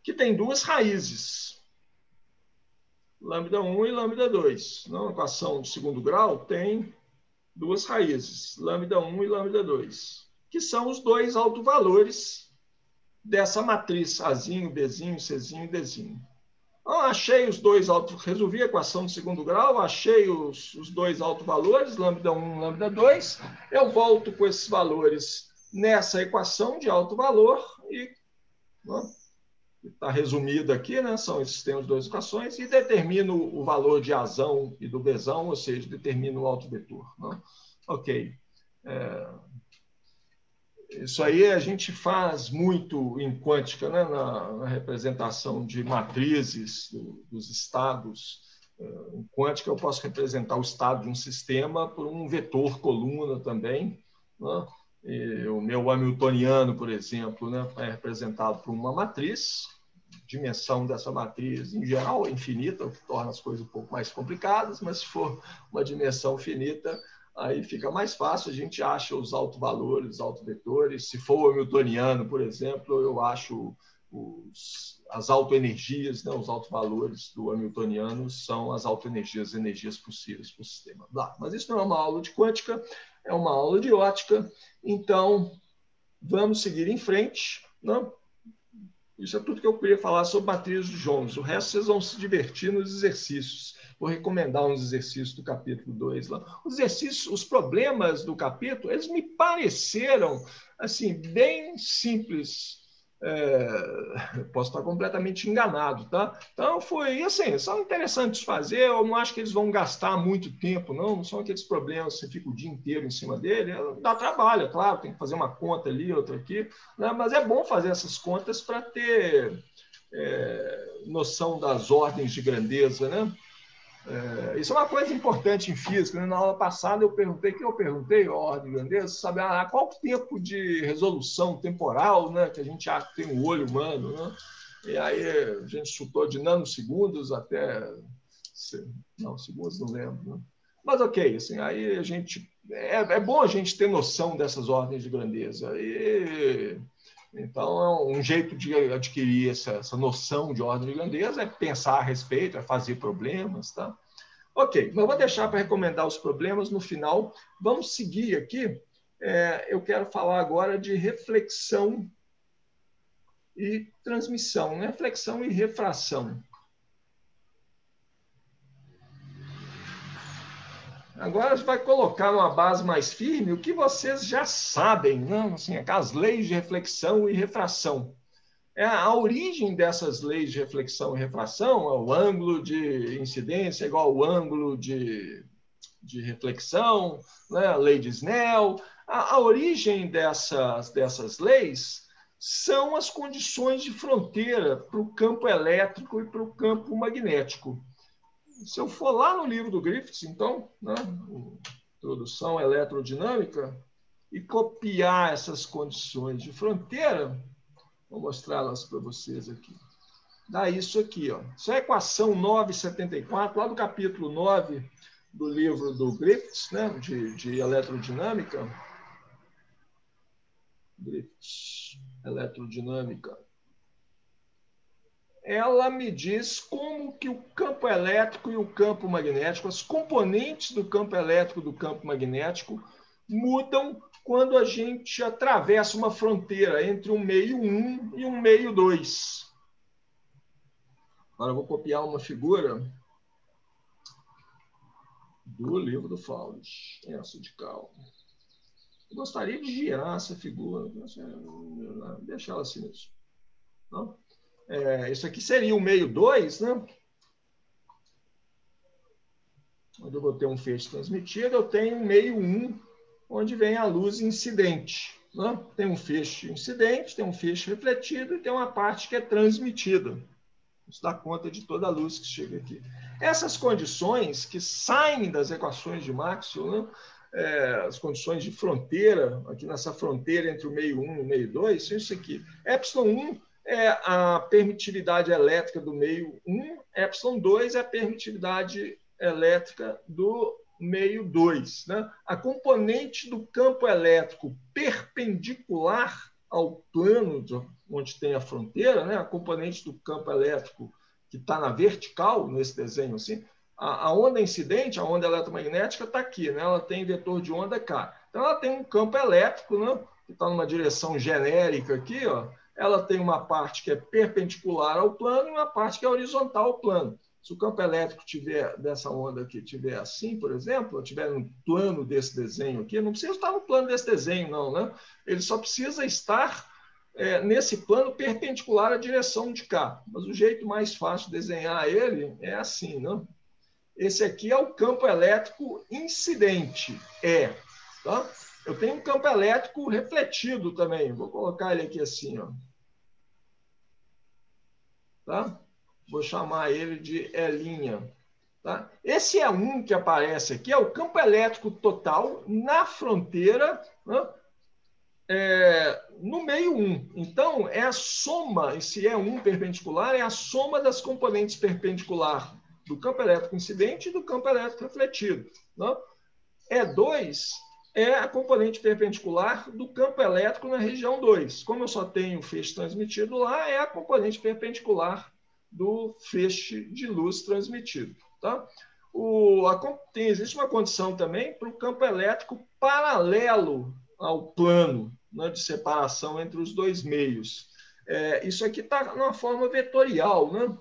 que tem duas raízes, lambda 1 e lambda 2. Não, a equação de segundo grau tem duas raízes, lambda 1 e lambda 2, que são os dois autovalores dessa matriz Azinho, Bzinho, Czinho e Dzinho. Então, achei os dois resolvi a equação de segundo grau, achei os dois autovalores, lambda 1 e lambda 2, eu volto com esses valores nessa equação de alto valor e está resumido aqui, né? São esses termos duas equações, e determino o valor de Azão e do Bzão, ou seja, determino o autovetor. Né? Ok. Isso aí a gente faz muito em quântica, né? na representação de matrizes dos estados. Em quântica eu posso representar o estado de um sistema por um vetor coluna também. Né? E o meu hamiltoniano, por exemplo, né? É representado por uma matriz. Dimensão dessa matriz, em geral, é infinita, o que torna as coisas um pouco mais complicadas, mas se for uma dimensão finita, aí fica mais fácil, a gente acha os autovalores, os autovetores. Se for o hamiltoniano, por exemplo, eu acho as autoenergias, né? Os autovalores do hamiltoniano são as autoenergias, energias possíveis para o sistema. Mas isso não é uma aula de quântica, é uma aula de ótica, então vamos seguir em frente, né? Isso é tudo que eu queria falar sobre matrizes de Jones. O resto vocês vão se divertir nos exercícios. Vou recomendar uns exercícios do capítulo 2 lá. Os exercícios, os problemas do capítulo, eles me pareceram assim bem simples Posso estar completamente enganado, tá? Então, foi assim, são interessantes de fazer, eu não acho que eles vão gastar muito tempo, não são aqueles problemas, você fica o dia inteiro em cima dele, dá trabalho, é claro, tem que fazer uma conta ali, outra aqui, né? Mas é bom fazer essas contas para ter noção das ordens de grandeza, né? Isso é uma coisa importante em física, né? Na aula passada eu perguntei, a ordem de grandeza, sabe, qual o tempo de resolução temporal, né, que a gente acha que tem um olho humano, né? E aí a gente chutou de nanosegundos até... Não, segundos não lembro, né? Mas ok, assim, aí a gente... É bom a gente ter noção dessas ordens de grandeza. Então, um jeito de adquirir essa noção de ordem de grandeza é pensar a respeito, é fazer problemas, tá? Ok, mas vou deixar para recomendar os problemas no final. Vamos seguir aqui. Eu quero falar agora de reflexão e transmissão, né? Reflexão e refração. Agora a gente vai colocar numa base mais firme o que vocês já sabem, né? Assim, aquelas leis de reflexão e refração. A origem dessas leis de reflexão e refração é o ângulo de incidência igual ao ângulo de reflexão, né? A lei de Snell. A origem dessas leis são as condições de fronteira para o campo elétrico e para o campo magnético. Se eu for lá no livro do Griffiths, então, né, Introdução à Eletrodinâmica, e copiar essas condições de fronteira, vou mostrá-las para vocês aqui. Dá isso aqui, ó. Isso é a equação 974, lá do capítulo 9 do livro do Griffiths, né, de eletrodinâmica. Griffiths, eletrodinâmica. Ela me diz como que o campo elétrico e o campo magnético, as componentes do campo elétrico e do campo magnético, mudam quando a gente atravessa uma fronteira entre um meio 1 e um meio 2. Agora eu vou copiar uma figura do livro do Faules, essa de cal. Eu gostaria de girar essa figura, deixar ela assim mesmo. Não? Isso aqui seria o meio 2, né? Onde eu vou ter um feixe transmitido, eu tenho um meio 1, onde vem a luz incidente. Né? Tem um feixe incidente, tem um feixe refletido e tem uma parte que é transmitida. Isso dá conta de toda a luz que chega aqui. Essas condições que saem das equações de Maxwell, né? As condições de fronteira, aqui nessa fronteira entre o meio 1 e o meio 2, isso aqui. Epsilon 1 é a permitividade elétrica do meio 1, epsilon 2 é a permitividade elétrica do meio 2. Né? A componente do campo elétrico perpendicular ao plano onde tem a fronteira, né? A componente do campo elétrico que está na vertical, nesse desenho assim, a onda incidente, a onda eletromagnética está aqui, né? Ela tem vetor de onda K. Então, ela tem um campo elétrico, né? Que está numa direção genérica aqui, ó. Ela tem uma parte que é perpendicular ao plano e uma parte que é horizontal ao plano. Se o campo elétrico tiver dessa onda aqui, tiver assim, por exemplo, tiver no plano desse desenho aqui, não precisa estar no plano desse desenho, não, né? Ele só precisa estar nesse plano perpendicular à direção de cá. Mas o jeito mais fácil de desenhar ele é assim, né? Esse aqui é o campo elétrico incidente, tá? Eu tenho um campo elétrico refletido também. Vou colocar ele aqui assim, ó. Tá? Vou chamar ele de E'. Tá? Esse E1 que aparece aqui é o campo elétrico total na fronteira, né? No meio 1. Então, é a soma, esse E1 perpendicular é a soma das componentes perpendicular do campo elétrico incidente e do campo elétrico refletido. Né? E2 é a componente perpendicular do campo elétrico na região 2. Como eu só tenho feixe transmitido lá, é a componente perpendicular do feixe de luz transmitido. Tá? Existe uma condição também para o campo elétrico paralelo ao plano, né, de separação entre os dois meios. Isso aqui está numa forma vetorial, né?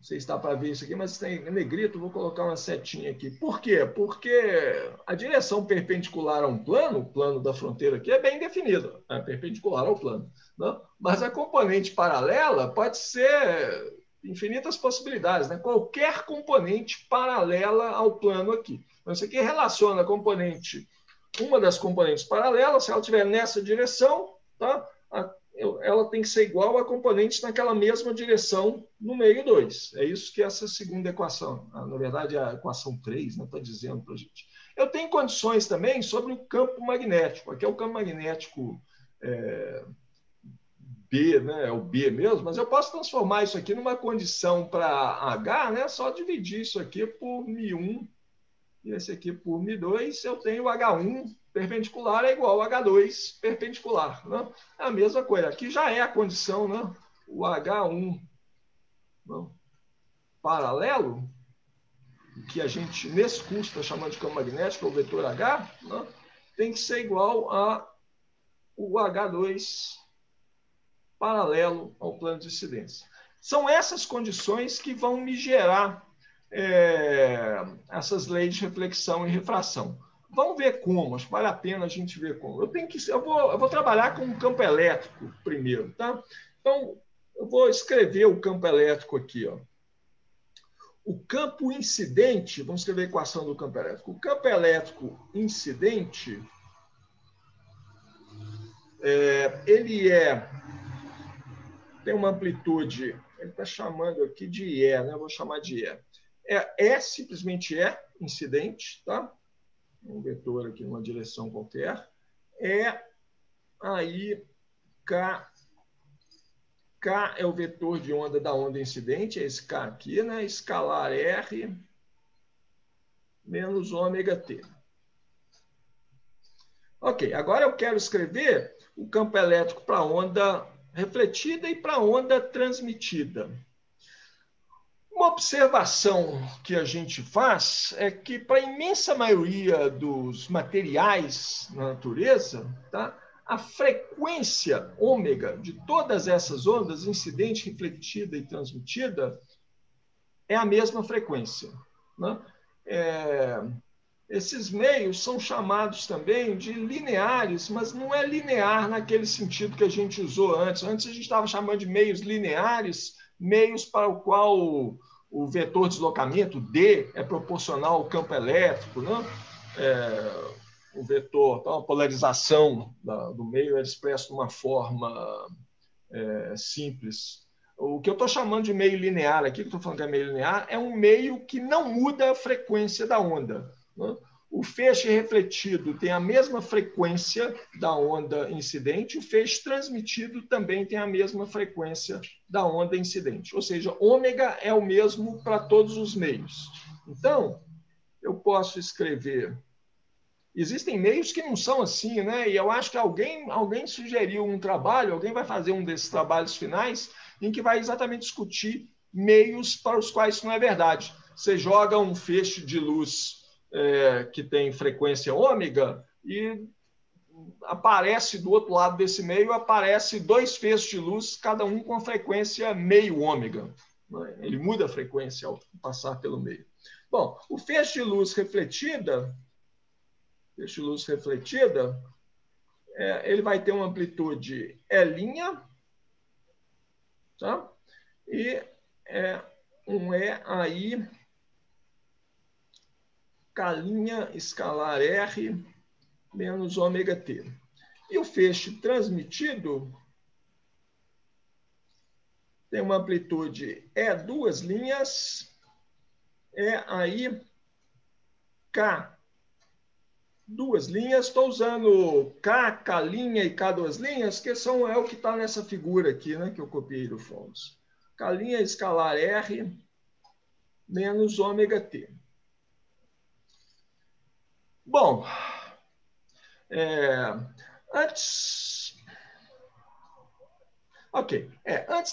Não sei se está para ver isso aqui, mas tem negrito, vou colocar uma setinha aqui. Por quê? Porque a direção perpendicular a um plano, o plano da fronteira aqui, é bem definida, é perpendicular ao plano. Né? Mas a componente paralela pode ser infinitas possibilidades, né? Qualquer componente paralela ao plano aqui. Então, isso aqui relaciona a componente, uma das componentes paralelas, se ela estiver nessa direção, tá? Ela tem que ser igual a componentes naquela mesma direção no meio 2. É isso que essa segunda equação, na verdade, a equação 3, está dizendo para a gente. Eu tenho condições também sobre o campo magnético. Aqui é o campo magnético B, né? É o B mesmo, mas eu posso transformar isso aqui numa condição para H, né? Só dividir isso aqui por μ1 e esse aqui por μ2, eu tenho H1 perpendicular é igual a H2 perpendicular. Né? É a mesma coisa. Aqui já é a condição, né? O H1 não, paralelo, que a gente, nesse curso, está chamando de campo magnético, o vetor H, né? Tem que ser igual a o H2 paralelo ao plano de incidência. São essas condições que vão me gerar essas leis de reflexão e refração. Vamos ver como, acho que vale a pena a gente ver como. Eu vou trabalhar com o campo elétrico primeiro, tá? Então, eu vou escrever o campo elétrico aqui, ó. O campo incidente, vamos escrever a equação do campo elétrico. O campo elétrico incidente, ele tem uma amplitude, ele está chamando aqui de E, né? Eu vou chamar de E. Simplesmente incidente, tá? Um vetor aqui numa direção qualquer. Aí K é o vetor de onda da onda incidente, é esse K aqui, né? Escalar R menos ômega T. Ok, agora eu quero escrever o campo elétrico para onda refletida e para onda transmitida. Uma observação que a gente faz é que, para a imensa maioria dos materiais na natureza, tá, a frequência ômega de todas essas ondas, incidente, refletida e transmitida, é a mesma frequência. Né? Esses meios são chamados também de lineares, mas não é linear naquele sentido que a gente usou antes. Antes a gente estava chamando de meios lineares, meios para o qual o vetor de deslocamento, D, é proporcional ao campo elétrico. Né? O vetor, então, a polarização do meio é expresso de uma forma simples. O que eu estou chamando de meio linear aqui, que estou falando que é meio linear, é um meio que não muda a frequência da onda. Né? O feixe refletido tem a mesma frequência da onda incidente, o feixe transmitido também tem a mesma frequência da onda incidente. Ou seja, ômega é o mesmo para todos os meios. Então, eu posso escrever... Existem meios que não são assim, né? E eu acho que alguém sugeriu um trabalho, alguém vai fazer um desses trabalhos finais, em que vai exatamente discutir meios para os quais isso não é verdade. Você joga um feixe de luz que tem frequência ômega e aparece do outro lado desse meio, aparece dois feixes de luz, cada um com a frequência meio ômega. Ele muda a frequência ao passar pelo meio. Bom, o feixe de luz refletida, ele vai ter uma amplitude E', tá? E um E aí, K' escalar R menos ômega T. E o feixe transmitido tem uma amplitude E duas linhas, E aí, K duas linhas. Estou usando K' e K duas linhas, que é o que está nessa figura aqui, né, que eu copiei do Fomos. K' escalar R menos ômega T. Bom, antes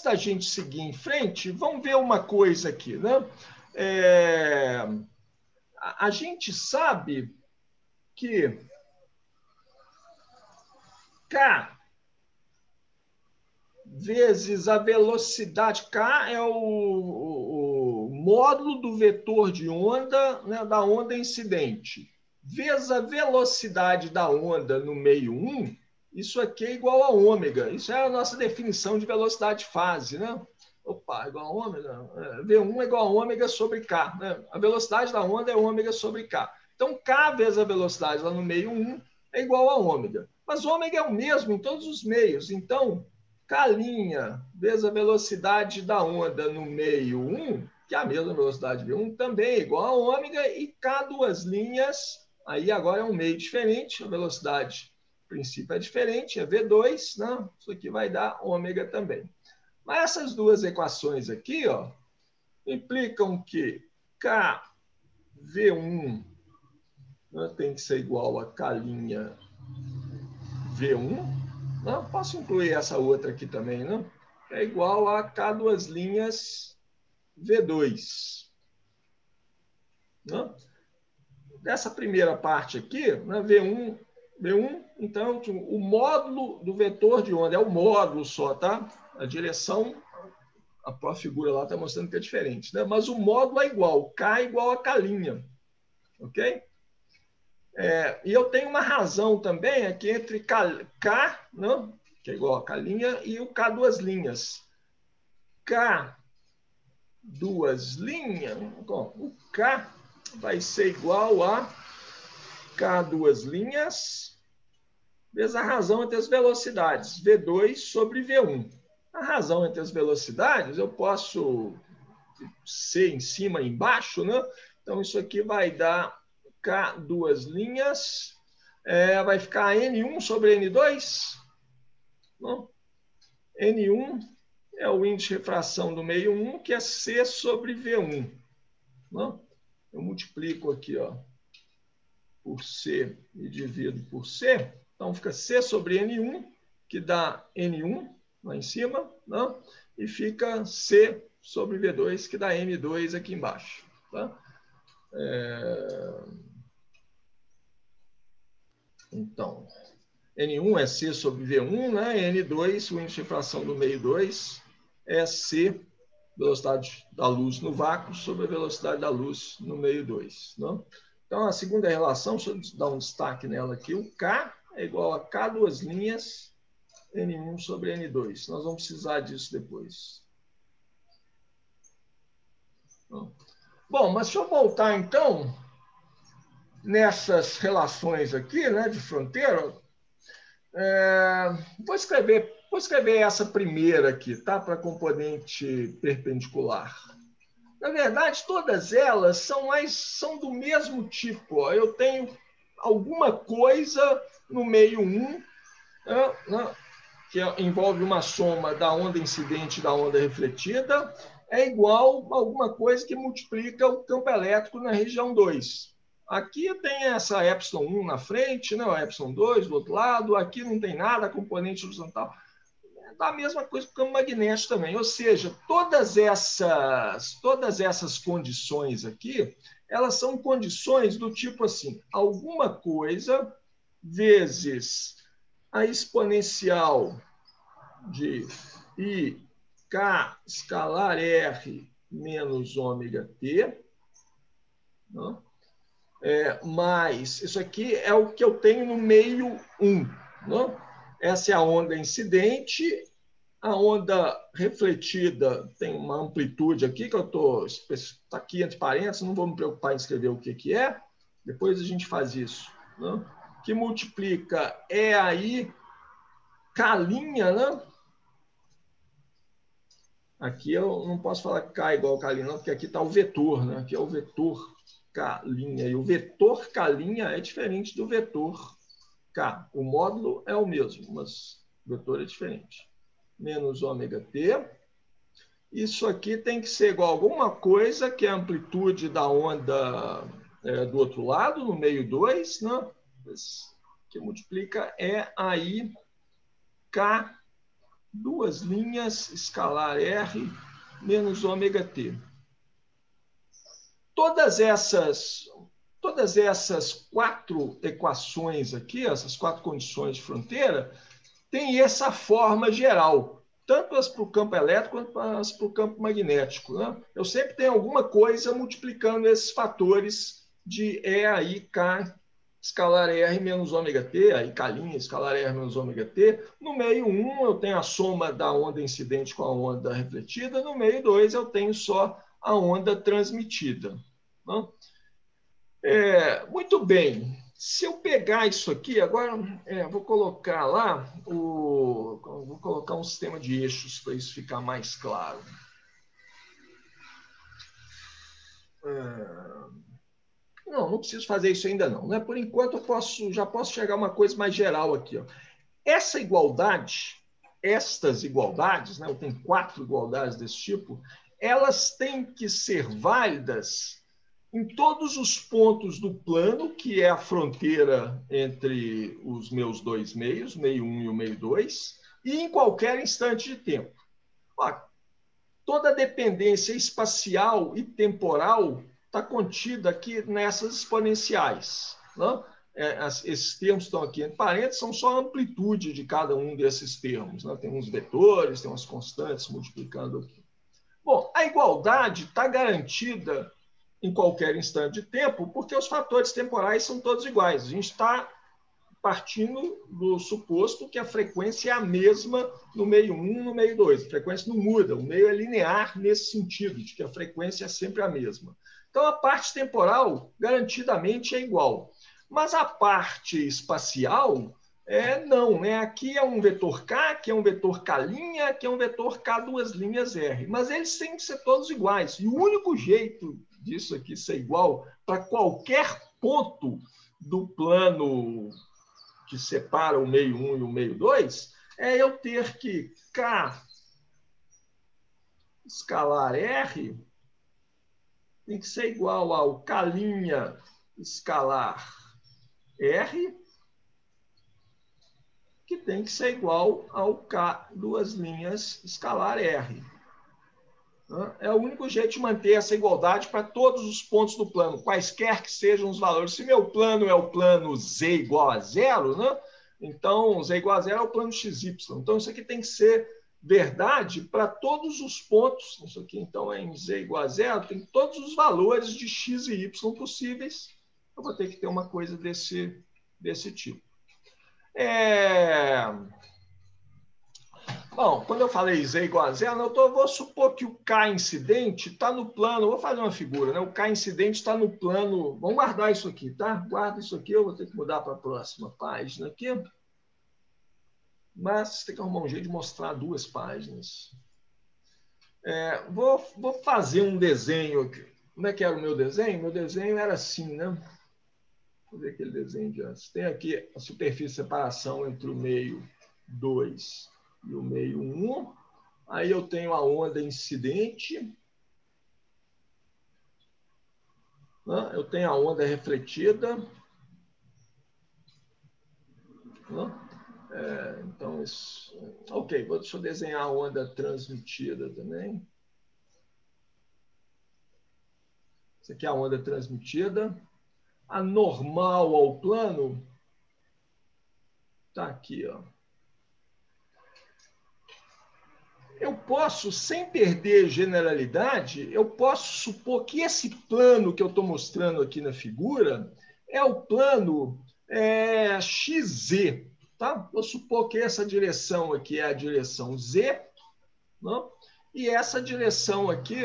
da gente seguir em frente, vamos ver uma coisa aqui, né? A gente sabe que K vezes a velocidade, K é módulo do vetor de onda, né, da onda incidente, vezes a velocidade da onda no meio 1, isso aqui é igual a ômega. Isso é a nossa definição de velocidade fase, né? Opa, igual a ômega. V1 é igual a ômega sobre K. Né? A velocidade da onda é ômega sobre K. Então, K vezes a velocidade lá no meio 1 é igual a ômega. Mas ômega é o mesmo em todos os meios. Então, K' vezes a velocidade da onda no meio 1, que é a mesma velocidade de V1, também é igual a ômega, e K duas linhas, aí agora é um meio diferente, a velocidade, a princípio, é diferente, é V2, né? Isso aqui vai dar ômega também. Mas essas duas equações aqui, ó, implicam que KV1, né, tem que ser igual a K' V1, não, posso incluir essa outra aqui também, não? É igual a K duas linhas V2. Não? Dessa primeira parte aqui, né, V1, então, o módulo do vetor de onda, é o módulo só, tá? A direção, a própria figura lá está mostrando que é diferente, né? Mas o módulo é igual, K igual a K', ok? E eu tenho uma razão também aqui entre K, não? Que é igual a K', e o K duas linhas. K duas linhas, bom, o K vai ser igual a K duas linhas vezes a razão entre as velocidades, V2 sobre V1. A razão entre as velocidades, eu posso ser em cima e embaixo, né? Então, isso aqui vai dar K duas linhas, vai ficar N1 sobre N2. Não? N1 é o índice de refração do meio 1, que é C sobre V1. Não? Eu multiplico aqui, ó, por C e divido por C. Então, fica C sobre N1, que dá N1 lá em cima, não? E fica C sobre V2, que dá N2 aqui embaixo. Tá? Então, N1 é C sobre V1, né? N2, o índice de refração do meio 2, é C, velocidade da luz no vácuo, sobre a velocidade da luz no meio 2. Não? Então, a segunda relação, deixa eu dar um destaque nela aqui, o K é igual a K duas linhas, N1 sobre N2. Nós vamos precisar disso depois. Bom, mas deixa eu voltar, então, nessas relações aqui, né, de fronteira. Vou escrever essa primeira aqui, tá? Para componente perpendicular. Na verdade, todas elas são do mesmo tipo. Ó. Eu tenho alguma coisa no meio 1, que envolve uma soma da onda incidente e da onda refletida, é igual a alguma coisa que multiplica o campo elétrico na região 2. Aqui tem essa epsilon 1 na frente, né? Epsilon 2 do outro lado, aqui não tem nada, componente horizontal. Dá a mesma coisa para o campo magnético também. Ou seja, todas essas condições aqui, elas são condições do tipo assim, alguma coisa vezes a exponencial de IK escalar R menos ômega T, não? Mas isso aqui é o que eu tenho no meio 1. Não? Essa é a onda incidente. A onda refletida tem uma amplitude aqui, que eu estou... Está aqui entre parênteses, não vou me preocupar em escrever o que é. Depois a gente faz isso. Não? Que multiplica aí K', né? Aqui eu não posso falar K igual a K', não, porque aqui está o vetor, né? Aqui é o vetor K'. E o vetor K' é diferente do vetor K. O módulo é o mesmo, mas o vetor é diferente. Menos ômega T. Isso aqui tem que ser igual a alguma coisa, que é a amplitude da onda do outro lado, no meio 2, né? Que multiplica aí K duas linhas, escalar R, menos ômega T. Todas essas quatro equações aqui, essas quatro condições de fronteira, têm essa forma geral. tanto as para o campo elétrico quanto as para o campo magnético, né? Eu sempre tenho alguma coisa multiplicando esses fatores de E aí K escalar R menos ômega T, aí K' escalar R menos ômega T. No meio 1, eu tenho a soma da onda incidente com a onda refletida. No meio 2, eu tenho só a onda transmitida. Né? Muito bem. Se eu pegar isso aqui, agora vou colocar lá, vou colocar um sistema de eixos para isso ficar mais claro. Não preciso fazer isso ainda não. Né? Por enquanto, já posso chegar a uma coisa mais geral aqui. Ó. Essa igualdade, estas igualdades, né? Eu tenho 4 igualdades desse tipo, elas têm que ser válidas em todos os pontos do plano, que é a fronteira entre os meus dois meios, meio 1 e o meio 2, e em qualquer instante de tempo. Ó, toda dependência espacial e temporal está contida aqui nessas exponenciais. Né? Esses termos estão aqui entre parênteses, são só a amplitude de cada um desses termos. Né? Tem uns vetores, tem umas constantes multiplicando aqui. Bom, a igualdade está garantida em qualquer instante de tempo, porque os fatores temporais são todos iguais. A gente está partindo do suposto que a frequência é a mesma no meio 1 e no meio 2. A frequência não muda, o meio é linear nesse sentido, de que a frequência é sempre a mesma. Então, a parte temporal, garantidamente, é igual. Mas a parte espacial, não. Né? Aqui é um vetor K, aqui é um vetor K', aqui é um vetor K duas linhas R. Mas eles têm que ser todos iguais. E o único jeito disso aqui ser igual para qualquer ponto do plano que separa o meio 1 e o meio 2, é eu ter que K escalar R tem que ser igual ao K' escalar R, que tem que ser igual ao K duas linhas escalar R. É o único jeito de manter essa igualdade para todos os pontos do plano, quaisquer que sejam os valores. Se meu plano é o plano Z igual a zero, né? Então Z igual a zero é o plano XY. Então isso aqui tem que ser verdade para todos os pontos. Isso aqui então é em Z igual a zero, tem todos os valores de X e Y possíveis. Eu vou ter que ter uma coisa desse tipo. Bom, quando eu falei Z igual a zero, eu vou supor que o K incidente está no plano. Vou fazer uma figura, né? O K incidente está no plano. Vamos guardar isso aqui, tá? Guarda isso aqui, eu vou ter que mudar para a próxima página aqui. Mas tem que arrumar um jeito de mostrar 2 páginas. Vou fazer um desenho aqui. Como é que era o meu desenho? Meu desenho era assim, né? Vou ver aquele desenho de antes. Tem aqui a superfície de separação entre o meio 2 e o meio 1. Aí eu tenho a onda incidente. Né? Eu tenho a onda refletida. Né? Então, isso... Ok, deixa eu desenhar a onda transmitida também. Isso aqui é a onda transmitida. A normal ao plano está aqui, ó. Eu posso, sem perder generalidade, eu posso supor que esse plano que eu estou mostrando aqui na figura é o plano XZ. Tá? Vou supor que essa direção aqui é a direção Z, né? E essa direção aqui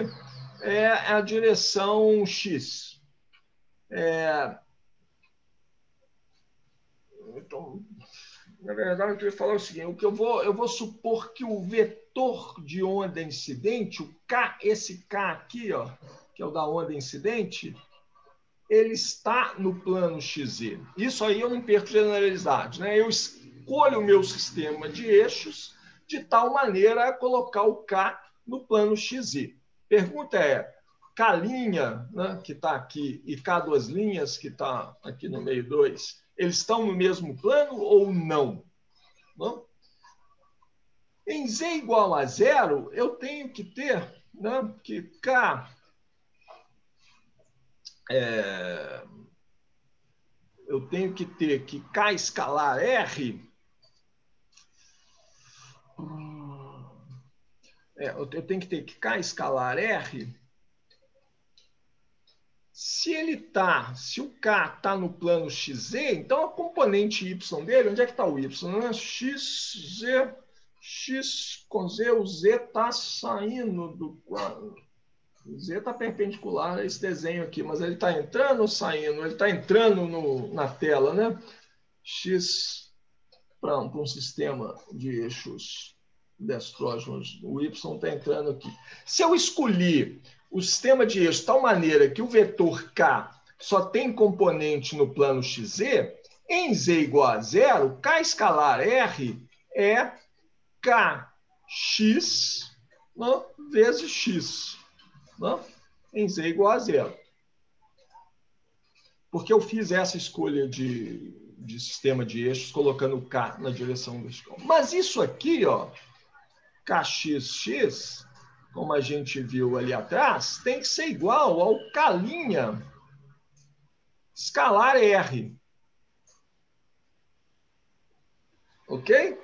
é a direção X. Então, na verdade, eu queria falar o seguinte: o que eu vou supor que o vetor de onda incidente, o K, esse K aqui, ó, que é o da onda incidente, ele está no plano XZ. Isso aí eu não perco generalidade, né? Eu escolho o meu sistema de eixos de tal maneira a colocar o K no plano XZ. Pergunta é: K', né, que está aqui, e K duas linhas, que está aqui no meio 2, eles estão no mesmo plano ou não? Não? Em Z igual a zero, eu tenho que ter, né, que K eu tenho que ter que K escalar R eu tenho que ter que K escalar R. Se o K está no plano XZ, então a componente Y dele, onde é que está o Y? Né? X com Z, o Z está saindo do quadro. O Z está perpendicular a esse desenho aqui, mas ele está entrando ou saindo? Ele está entrando na tela, né? X para um sistema de eixos destrógenos, o Y está entrando aqui. Se eu escolher o sistema de eixos de tal maneira que o vetor K só tem componente no plano XZ, em Z igual a zero, K escalar R é Kx, né, vezes X, né, em Z igual a zero. Porque eu fiz essa escolha de sistema de eixos colocando o K na direção vertical. Mas isso aqui, ó, Kxx, como a gente viu ali atrás, tem que ser igual ao K' escalar R. Ok?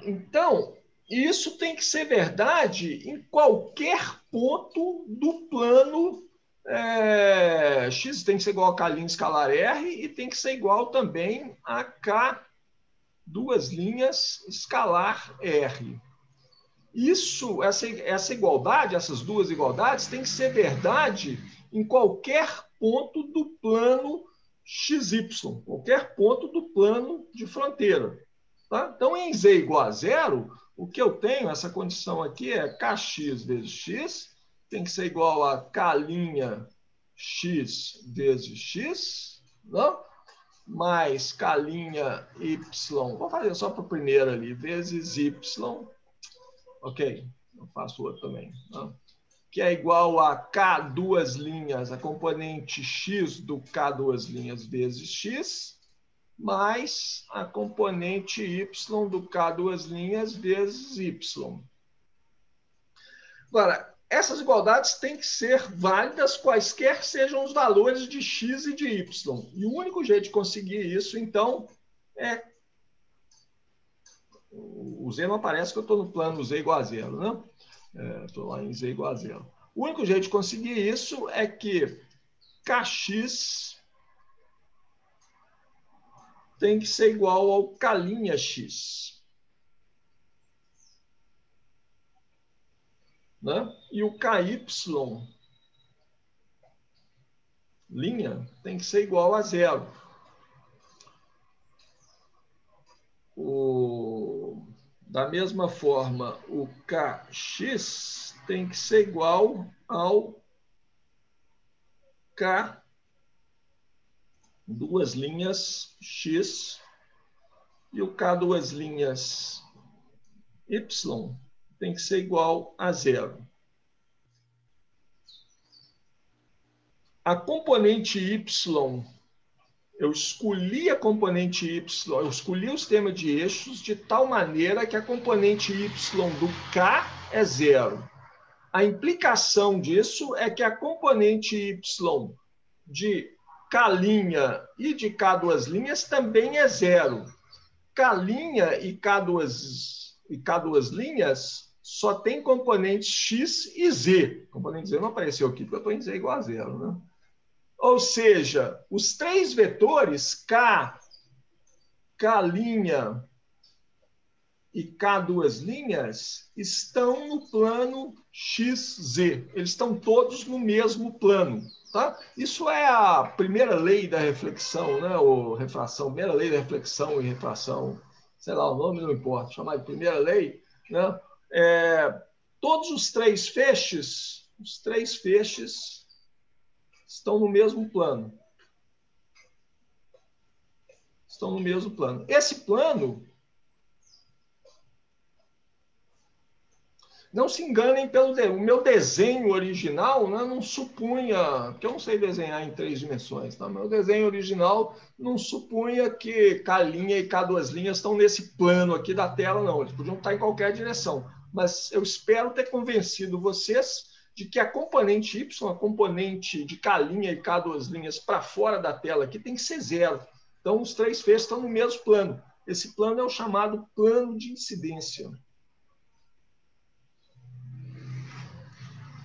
Então, isso tem que ser verdade em qualquer ponto do plano X. Tem que ser igual a K' escalar R e tem que ser igual também a K duas linhas escalar R. Essa igualdade, essas duas igualdades, tem que ser verdade em qualquer ponto do plano XY, qualquer ponto do plano de fronteira. Tá? Então, em Z igual a zero, o que eu tenho, essa condição aqui é Kx vezes X, tem que ser igual a K' X vezes X, não? Mais K' Y, vou fazer só para a primeira ali, vezes Y, ok, eu faço outro também, não? Que é igual a K duas linhas, a componente X do K duas linhas vezes X, mais a componente Y do K duas linhas vezes Y. Agora, essas igualdades têm que ser válidas quaisquer sejam os valores de X e de Y. E o único jeito de conseguir isso, então, é... O Z não aparece que eu estou no plano Z igual a zero, né? Estou lá em Z igual a zero. O único jeito de conseguir isso é que Kx tem que ser igual ao K'X. Né? E o KY linha tem que ser igual a zero. Da mesma forma, o Kx tem que ser igual ao K duas linhas X e o K duas linhas Y tem que ser igual a zero. A componente Y, eu escolhi a componente Y, eu escolhi o sistema de eixos de tal maneira que a componente Y do K é zero. A implicação disso é que a componente Y de K' e de K duas linhas também é zero. K' e K duas linhas só tem componentes X e Z. O componente Z não apareceu aqui, porque eu estou em Z igual a zero, né? Ou seja, os três vetores K', K' e K duas linhas estão no plano XZ. Eles estão todos no mesmo plano. Tá? Isso é a primeira lei da reflexão, né? Ou refração, primeira lei da reflexão e refração, sei lá, o nome não importa, chamar de primeira lei, né? Todos os três feixes estão no mesmo plano. Estão no mesmo plano. Esse plano, não se enganem o meu desenho original, né, não supunha, porque eu não sei desenhar em três dimensões, tá? Meu desenho original não supunha que K' e K duas linhas estão nesse plano aqui da tela, não. Eles podiam estar em qualquer direção. Mas eu espero ter convencido vocês de que a componente Y, a componente de K' e K duas linhas para fora da tela aqui tem que ser zero. Então, os três feixes estão no mesmo plano. Esse plano é o chamado plano de incidência.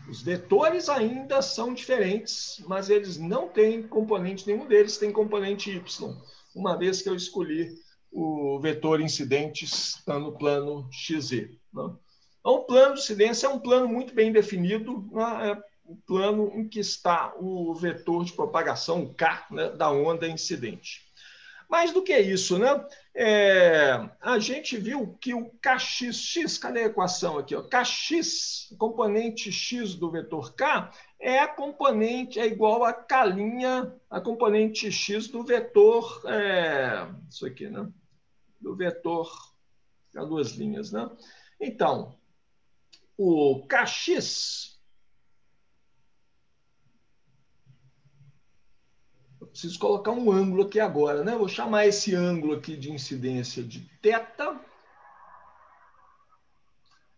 Os vetores ainda são diferentes, mas eles não têm componente, nenhum deles tem componente y, uma vez que eu escolhi o vetor incidentes no plano XZ. Né? Então, o plano de incidência é um plano muito bem definido, né? É o plano em que está o vetor de propagação, o K, né, da onda incidente. Mais do que isso, né? A gente viu que o Kx, cadê a equação aqui? Ó? Kx, componente x do vetor K, é igual a K', a componente x do vetor, isso aqui, né? Do vetor, há duas linhas, né? Então, o Kx, eu preciso colocar um ângulo aqui agora, né? Vou chamar esse ângulo aqui de incidência de θ,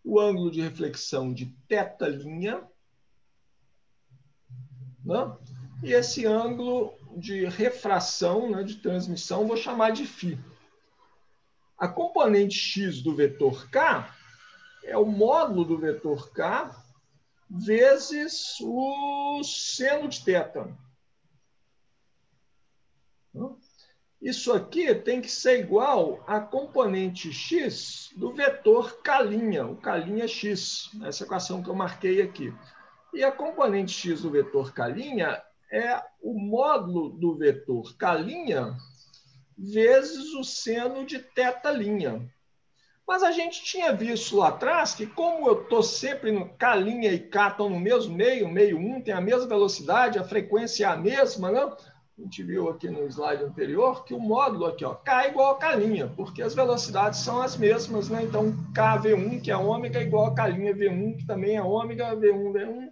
o ângulo de reflexão de θ'linha, né? E esse ângulo de refração, né, de transmissão, vou chamar de φ. A componente x do vetor K é o módulo do vetor K vezes o seno de θ. Isso aqui tem que ser igual a componente x do vetor K', o K'x, essa equação que eu marquei aqui. E a componente x do vetor K' é o módulo do vetor K' vezes o seno de θ'. Mas a gente tinha visto lá atrás que, como eu estou sempre no K' e K estão no mesmo meio, meio 1, tem a mesma velocidade, a frequência é a mesma, né? A gente viu aqui no slide anterior que o módulo aqui, ó, K é igual a K', porque as velocidades são as mesmas, né? Então, KV1, que é ômega, é igual a K' V1, que também é ômega, V1,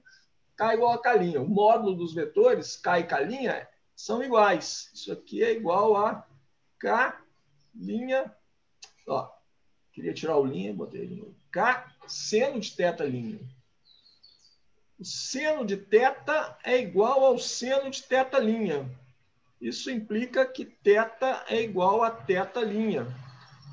K igual a K'. O módulo dos vetores, K e K' são iguais. Isso aqui é igual a K', ó, queria tirar o linha, botei de novo. K seno de θ'. O seno de θ é igual ao seno de θ'. Isso implica que θ é igual a θ'.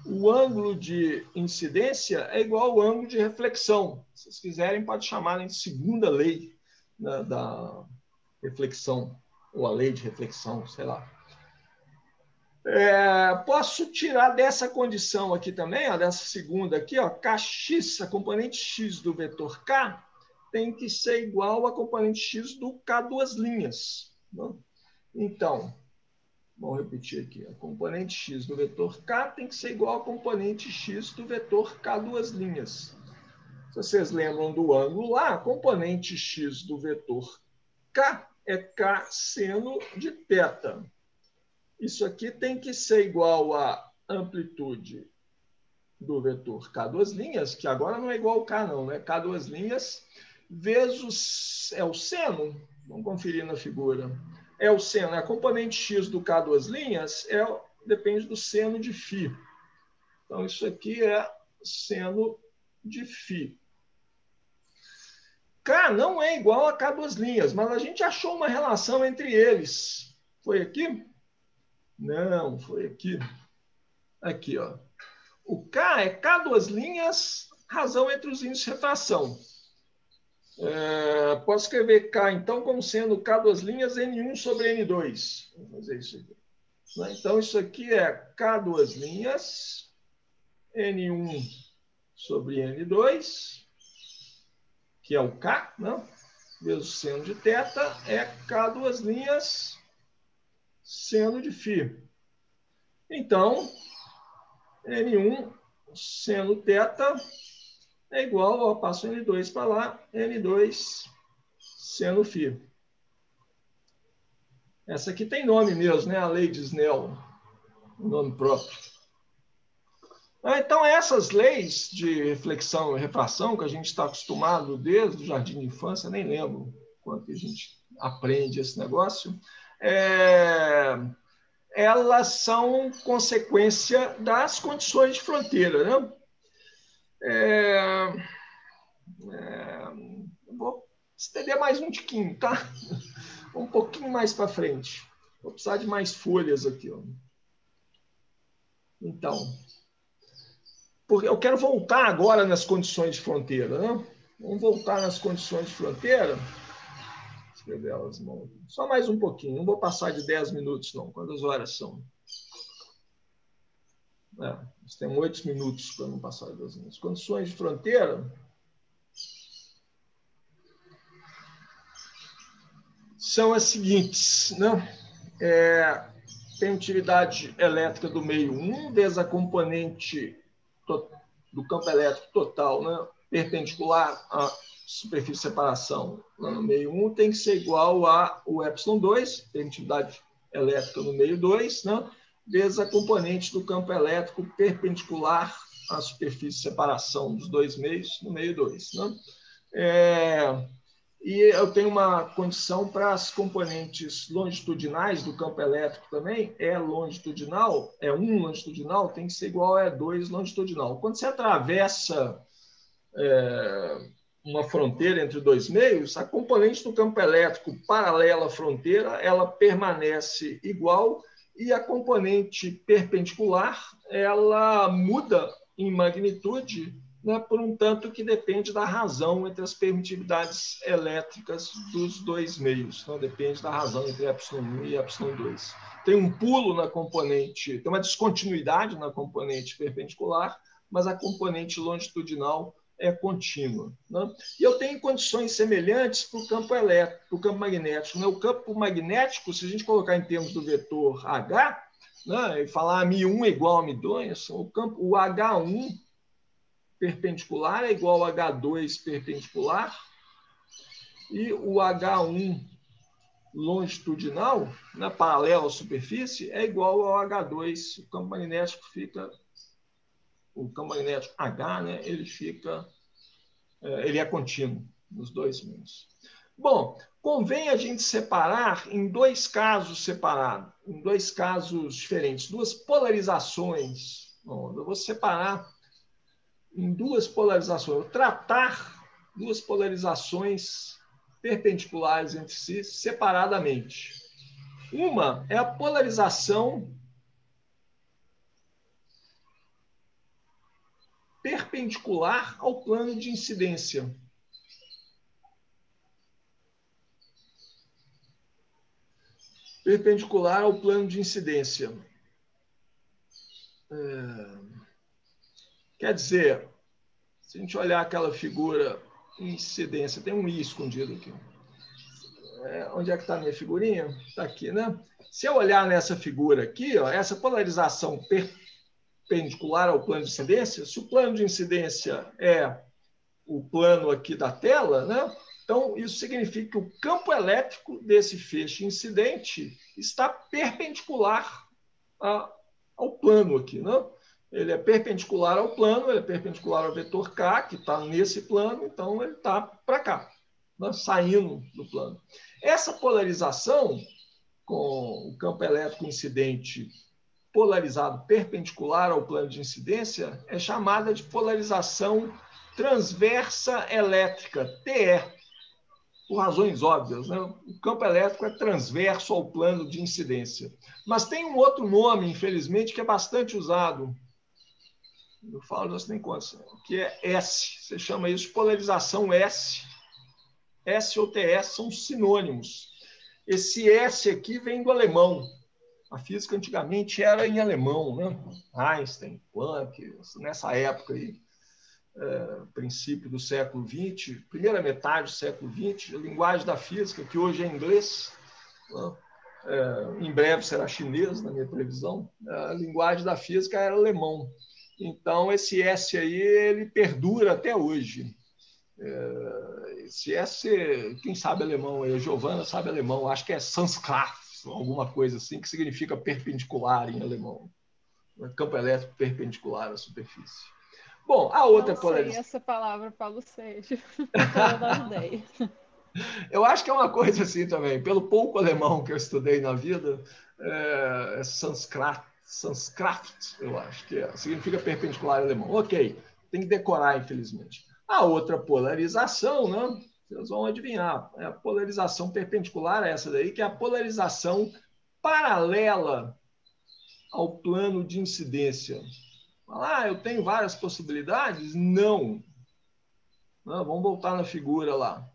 O ângulo de incidência é igual ao ângulo de reflexão. Se vocês quiserem, pode chamar de segunda lei, né, da reflexão, ou a lei de reflexão, sei lá. Posso tirar dessa condição aqui também, ó, dessa segunda aqui, ó, Kx, a componente x do vetor K, tem que ser igual a componente x do K duas linhas. Né? Então, vamos repetir aqui. A componente x do vetor K tem que ser igual a componente x do vetor K duas linhas. Se vocês lembram do ângulo lá, a componente x do vetor K é K seno de θ. Isso aqui tem que ser igual à amplitude do vetor K duas linhas, que agora não é igual ao K não, né? K duas linhas, vezes o seno. Vamos conferir na figura. É o seno, a componente x do K duas linhas depende do seno de φ. Então, isso aqui é seno de φ. K não é igual a K duas linhas, mas a gente achou uma relação entre eles. Foi aqui? Não, foi aqui. Aqui, ó. O K é K duas linhas, razão entre os índices de refração. Posso escrever K, então, como sendo K duas linhas N1 sobre N2. Vou fazer isso aqui. Então, isso aqui é K duas linhas N1 sobre N2, que é o K, né? Vezes o seno de θ, é K duas linhas seno de φ. Então, N1 seno θ é igual, ó, passo N2 para lá, N2 seno φ. Essa aqui tem nome mesmo, né? A lei de Snell, o nome próprio. Então, essas leis de reflexão e refração que a gente está acostumado desde o jardim de infância, nem lembro quanto a gente aprende esse negócio, elas são consequência das condições de fronteira, né? Vou estender mais um tiquinho, tá? Um pouquinho mais para frente. Vou precisar de mais folhas aqui, ó. Então, porque eu quero voltar agora nas condições de fronteira, né? Vamos voltar nas condições de fronteira. Escrever elas, só mais um pouquinho. Não vou passar de 10 minutos, não. Quantas horas são? Nós temos 8 minutos para não passar de 10 minutos. Condições de fronteira são as seguintes, né? Tem utilidade elétrica do meio 1 vezes a componente do campo elétrico total, né? Perpendicular à superfície de separação lá no meio 1 tem que ser igual ao ε2, permitividade elétrica no meio 2, né? Vezes a componente do campo elétrico perpendicular à superfície de separação dos dois meios no meio 2. Né? E eu tenho uma condição para as componentes longitudinais do campo elétrico também, longitudinal, 1 longitudinal tem que ser igual a E2 longitudinal. Quando você atravessa uma fronteira entre dois meios, a componente do campo elétrico paralela à fronteira, ela permanece igual e a componente perpendicular, ela muda em magnitude, né, por um tanto que depende da razão entre as permitividades elétricas dos dois meios. Não depende da razão entre ε1 e ε2. Tem um pulo na componente, tem uma descontinuidade na componente perpendicular, mas a componente longitudinal é contínua. Né? E eu tenho condições semelhantes para o campo elétrico, para o campo magnético. Né? O campo magnético, se a gente colocar em termos do vetor H, né, e falar μ1 é igual a μ2, o H1 perpendicular é igual ao H2 perpendicular e o H1 longitudinal, né, paralelo à superfície, é igual ao H2. O campo magnético fica... O campo magnético H, né, ele é contínuo nos dois meios. Bom, convém a gente separar em dois casos separados, em dois casos diferentes, duas polarizações. Bom, eu vou separar em duas polarizações, vou tratar duas polarizações perpendiculares entre si separadamente. Uma é a polarização perpendicular ao plano de incidência. Perpendicular ao plano de incidência. Quer dizer, se a gente olhar aquela figura incidência, tem um I escondido aqui. Onde é que está a minha figurinha? Está aqui, né? Se eu olhar nessa figura aqui, ó, essa polarização perpendicular ao plano de incidência, se o plano de incidência é o plano aqui da tela, né? Então, isso significa que o campo elétrico desse feixe incidente está perpendicular ao plano aqui, né? Ele é perpendicular ao plano, ele é perpendicular ao vetor K, que está nesse plano, então ele está para cá, né? Saindo do plano. Essa polarização, com o campo elétrico incidente polarizado perpendicular ao plano de incidência, é chamada de polarização transversa elétrica, TE, por razões óbvias, né? O campo elétrico é transverso ao plano de incidência. Mas tem um outro nome, infelizmente, que é bastante usado. Eu falo, não sei nem quantos, que é S. Você chama isso de polarização S. S ou TS são sinônimos. Esse S aqui vem do alemão. A física antigamente era em alemão, né? Einstein, Planck, nessa época aí, princípio do século XX, primeira metade do século XX, a linguagem da física, que hoje é inglês, né? Em breve será chinês, na minha previsão, a linguagem da física era alemão. Então, esse S aí, ele perdura até hoje. Esse S, quem sabe alemão? A Giovana sabe alemão, acho que é Sanskrit, alguma coisa assim, que significa perpendicular em alemão. Campo elétrico perpendicular à superfície. Bom, a outra polarização... Não sei essa palavra, Paulo Sérgio. Não ideia. Eu acho que é uma coisa assim também. Pelo pouco alemão que eu estudei na vida, é Sanskrit, eu acho que significa perpendicular em alemão. Ok, tem que decorar, infelizmente. A outra polarização, né? Vocês vão adivinhar. É a polarização perpendicular, essa daí, que é a polarização paralela ao plano de incidência. Eu tenho várias possibilidades? Não. Vamos voltar na figura lá.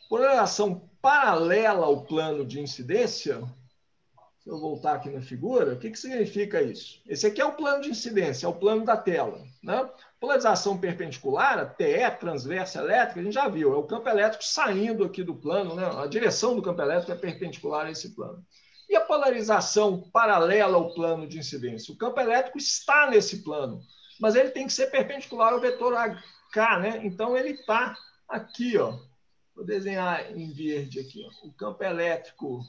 Polarização paralela ao plano de incidência. Se eu voltar aqui na figura, o que significa isso? Esse aqui é o plano de incidência, é o plano da tela, né? Polarização perpendicular, a TE, transversa elétrica, a gente já viu, é o campo elétrico saindo aqui do plano, né? A direção do campo elétrico é perpendicular a esse plano. E a polarização paralela ao plano de incidência? O campo elétrico está nesse plano, mas ele tem que ser perpendicular ao vetor K, né? Então ele está aqui, ó. Vou desenhar em verde aqui, ó. O campo elétrico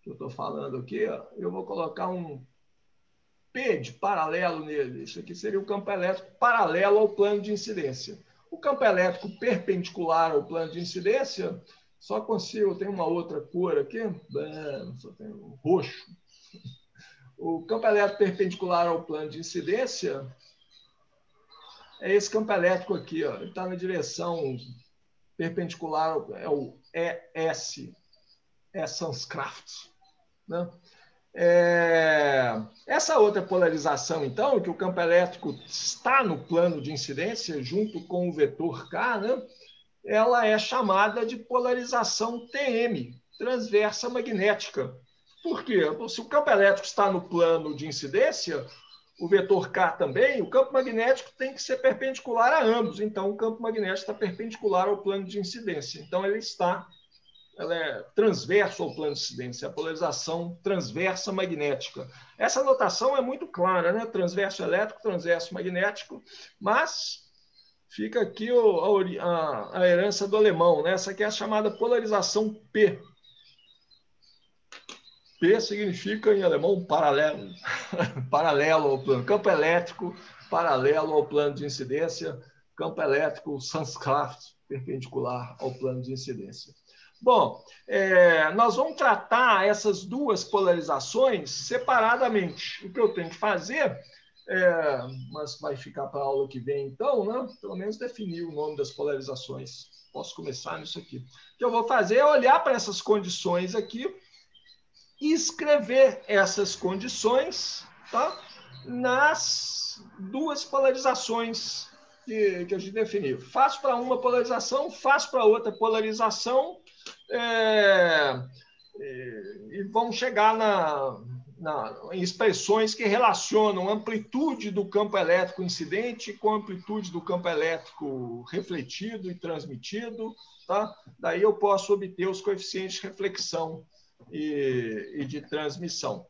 que eu estou falando aqui, ó, eu vou colocar um P de paralelo nele. Isso aqui seria o campo elétrico paralelo ao plano de incidência. O campo elétrico perpendicular ao plano de incidência, só consigo, tem uma outra cor aqui, só tem um roxo. O campo elétrico perpendicular ao plano de incidência é esse campo elétrico aqui, ó. Ele está na direção perpendicular, é o ES, é Sunscraft, né? Essa outra polarização, então, que o campo elétrico está no plano de incidência junto com o vetor K, né? Ela é chamada de polarização TM, transversa magnética. Por quê? Se o campo elétrico está no plano de incidência, o vetor K também, o campo magnético tem que ser perpendicular a ambos. Então, o campo magnético está perpendicular ao plano de incidência. Então, ela é transverso ao plano de incidência, a polarização transversa magnética. Essa notação é muito clara, né? Transverso elétrico, transverso magnético, mas fica aqui a herança do alemão, né? Essa aqui é a chamada polarização P. P significa, em alemão, paralelo. Paralelo ao plano. Campo elétrico, paralelo ao plano de incidência. Campo elétrico, Sunscraft, perpendicular ao plano de incidência. Bom, nós vamos tratar essas duas polarizações separadamente. O que eu tenho que fazer, mas vai ficar para a aula que vem, então, né? Pelo menos definir o nome das polarizações. Posso começar nisso aqui. O que eu vou fazer é olhar para essas condições aqui e escrever essas condições, tá? Nas duas polarizações que a gente definiu. Faço para uma polarização, faço para outra polarização, e vamos chegar em expressões que relacionam a amplitude do campo elétrico incidente com a amplitude do campo elétrico refletido e transmitido, tá? Daí eu posso obter os coeficientes de reflexão e de transmissão.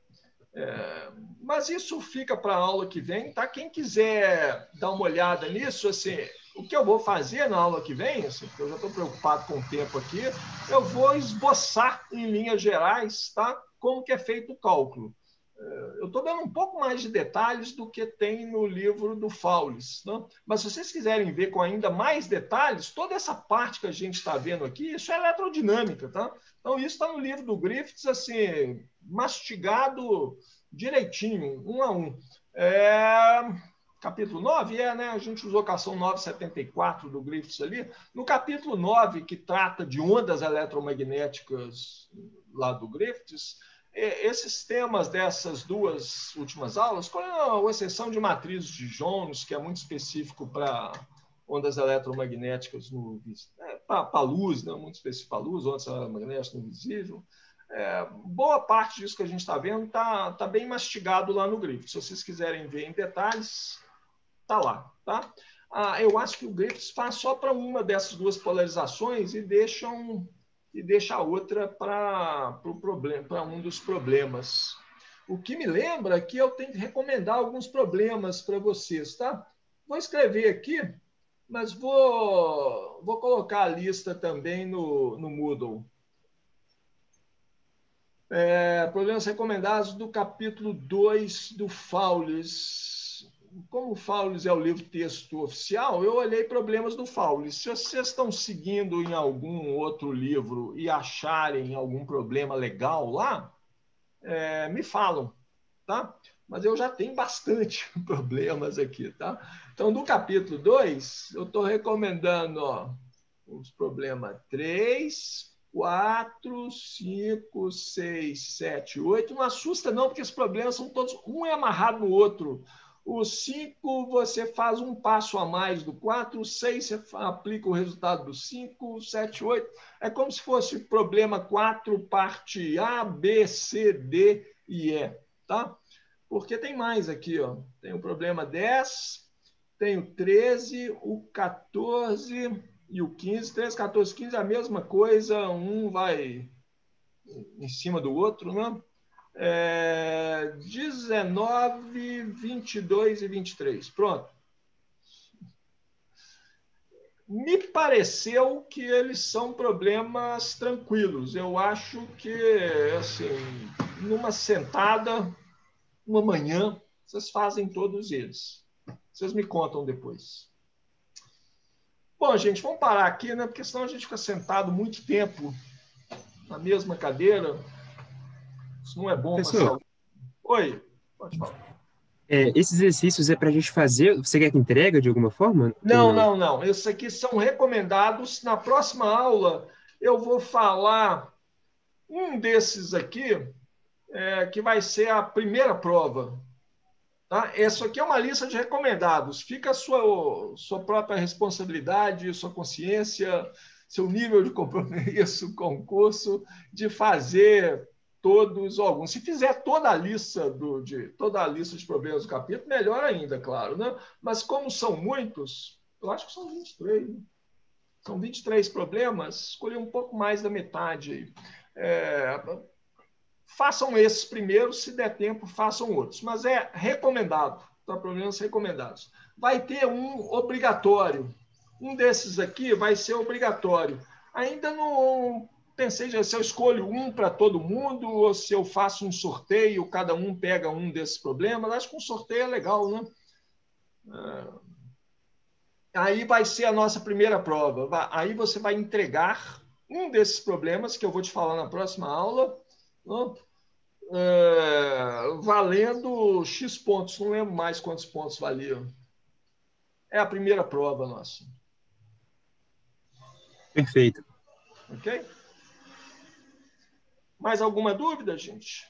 Mas isso fica para a aula que vem, tá? Quem quiser dar uma olhada nisso, assim, o que eu vou fazer na aula que vem, assim, porque eu já estou preocupado com o tempo aqui, eu vou esboçar em linhas gerais, tá? Como que é feito o cálculo. Eu estou dando um pouco mais de detalhes do que tem no livro do Faules, né? Mas se vocês quiserem ver com ainda mais detalhes, toda essa parte que a gente está vendo aqui, isso é eletrodinâmica, tá? Então, isso está no livro do Griffiths, assim, mastigado direitinho, um a um. Capítulo 9, né? A gente usou a equação 974 do Griffiths ali. No capítulo 9, que trata de ondas eletromagnéticas lá do Griffiths, esses temas dessas duas últimas aulas, com a exceção de matrizes de Jones, que é muito específico para ondas eletromagnéticas para a luz, né? Muito específico para a luz, ondas eletromagnéticas no visível. Boa parte disso que a gente está vendo está bem mastigado lá no Griffiths. Se vocês quiserem ver em detalhes, está lá. Tá? Eu acho que o Griffiths faz só para uma dessas duas polarizações e deixa a outra para um dos problemas. O que me lembra que eu tenho que recomendar alguns problemas para vocês. Tá? Vou escrever aqui, mas vou colocar a lista também no Moodle. Problemas recomendados do capítulo 2 do Faules. Como o Faules é o livro-texto oficial, eu olhei problemas do Faules. Se vocês estão seguindo em algum outro livro e acharem algum problema legal lá, me falam, tá? Mas eu já tenho bastante problemas aqui, tá? Então, do capítulo 2, eu estou recomendando os problemas 3, 4, 5, 6, 7, 8. Não assusta não, porque os problemas são todos, um é amarrado no outro. O 5, você faz um passo a mais do 4. O 6, você aplica o resultado do 5. O 7, 8. É como se fosse problema 4, parte A, B, C, D e E. Tá? Porque tem mais aqui. Ó. Tem o problema 10, tem o 13, o 14 e o 15. 13, 14, 15 é a mesma coisa. Um vai em cima do outro, né? 19, 22 e 23. Pronto. Me pareceu que eles são problemas tranquilos. Eu acho que, assim, numa sentada, uma manhã, vocês fazem todos eles. Vocês me contam depois. Bom, gente, vamos parar aqui, né? Porque senão a gente fica sentado muito tempo na mesma cadeira. Isso não é bom para a Professor, saúde. Oi, pode falar. esses exercícios é para a gente fazer. Você quer que entrega de alguma forma? Ou Não, não? não, não. Esses aqui são recomendados. Na próxima aula, eu vou falar um desses aqui, que vai ser a primeira prova. Tá? Isso aqui é uma lista de recomendados. Fica a sua própria responsabilidade, sua consciência, seu nível de compromisso com o curso, de fazer todos ou alguns. Se fizer toda a lista de problemas do capítulo, melhor ainda, claro. Né? Mas como são muitos, eu acho que são 23. Né? São 23 problemas, escolhi um pouco mais da metade. Façam esses primeiro, se der tempo, façam outros. Mas é recomendado, tá? Problemas recomendados. Vai ter um obrigatório. Um desses aqui vai ser obrigatório. Ainda não pensei se eu escolho um para todo mundo ou se eu faço um sorteio, cada um pega um desses problemas. Acho que um sorteio é legal, né? Aí vai ser a nossa primeira prova. Aí você vai entregar um desses problemas que eu vou te falar na próxima aula, né? Valendo X pontos. Não lembro mais quantos pontos valiam. É a primeira prova nossa. Perfeito. Ok? Mais alguma dúvida, gente?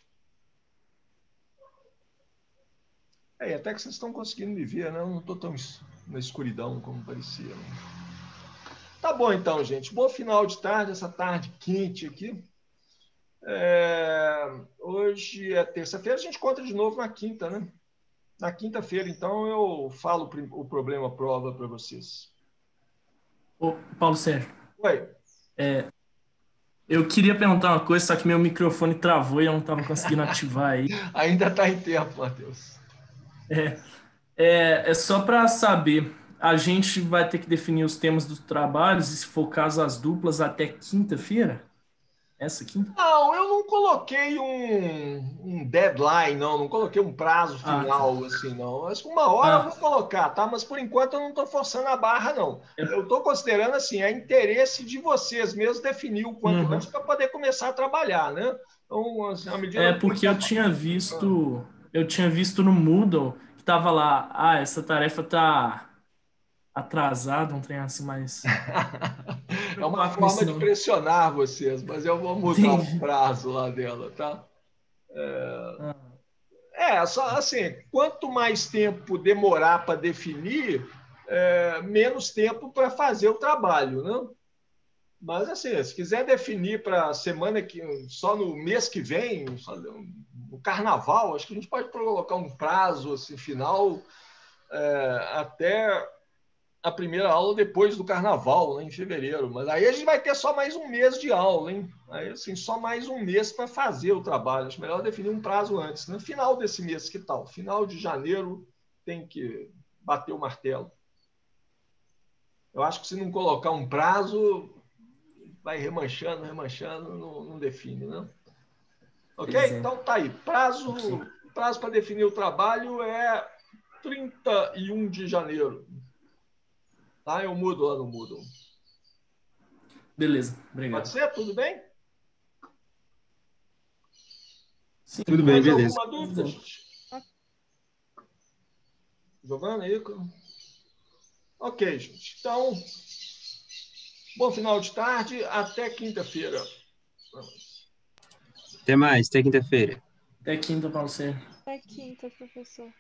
Até que vocês estão conseguindo me ver, né? Eu não estou tão na escuridão como parecia. Né? Tá bom, então, gente. Bom final de tarde, essa tarde quente aqui. Hoje é terça-feira, a gente conta de novo na quinta, né? Na quinta-feira, então, eu falo o problema prova para vocês. Ô, Paulo Sérgio, Oi. eu queria perguntar uma coisa, só que meu microfone travou e eu não estava conseguindo ativar aí. Ainda está em tempo, Matheus. É só para saber, a gente vai ter que definir os temas dos trabalhos, e se for caso as duplas, até quinta-feira? Essa quinta? Não, eu não coloquei um deadline, não coloquei um prazo Ah, tá. final, assim, não. Acho que uma hora eu vou colocar, tá? Mas por enquanto eu não estou forçando a barra, não. Eu estou considerando, assim, é interesse de vocês mesmo definir o quanto antes para poder começar a trabalhar, né? Então, assim, à medida que Porque eu tinha visto no Moodle que tava lá, essa tarefa tá atrasada, um trem assim, mas é uma preocupar com isso forma de não. pressionar vocês, mas eu vou mudar o Entendi. prazo lá dela, tá? Ah, Só assim, quanto mais tempo demorar para definir, menos tempo para fazer o trabalho, né? Mas assim, se quiser definir para a semana que só no mês que vem, no carnaval, acho que a gente pode colocar um prazo assim, final até a primeira aula depois do carnaval, né, em fevereiro. Mas aí a gente vai ter só mais um mês de aula, hein? Aí, assim, só mais um mês para fazer o trabalho. Acho melhor definir um prazo antes. No final desse mês, que tal? Final de janeiro tem que bater o martelo. Eu acho que se não colocar um prazo, vai remanchando, não define, né? Ok? Então tá aí. Prazo para definir o trabalho é 31 de janeiro. Tá? Eu mudo lá no Moodle. beleza, Pode obrigado. ser? Tudo bem? Sim, Tudo bem, Mais beleza. alguma dúvida, gente? Giovana, aí? Ok, gente. Então, bom final de tarde. Até quinta-feira. Até mais, até quinta-feira. até quinta, Paulo Sérgio. Até quinta, professor.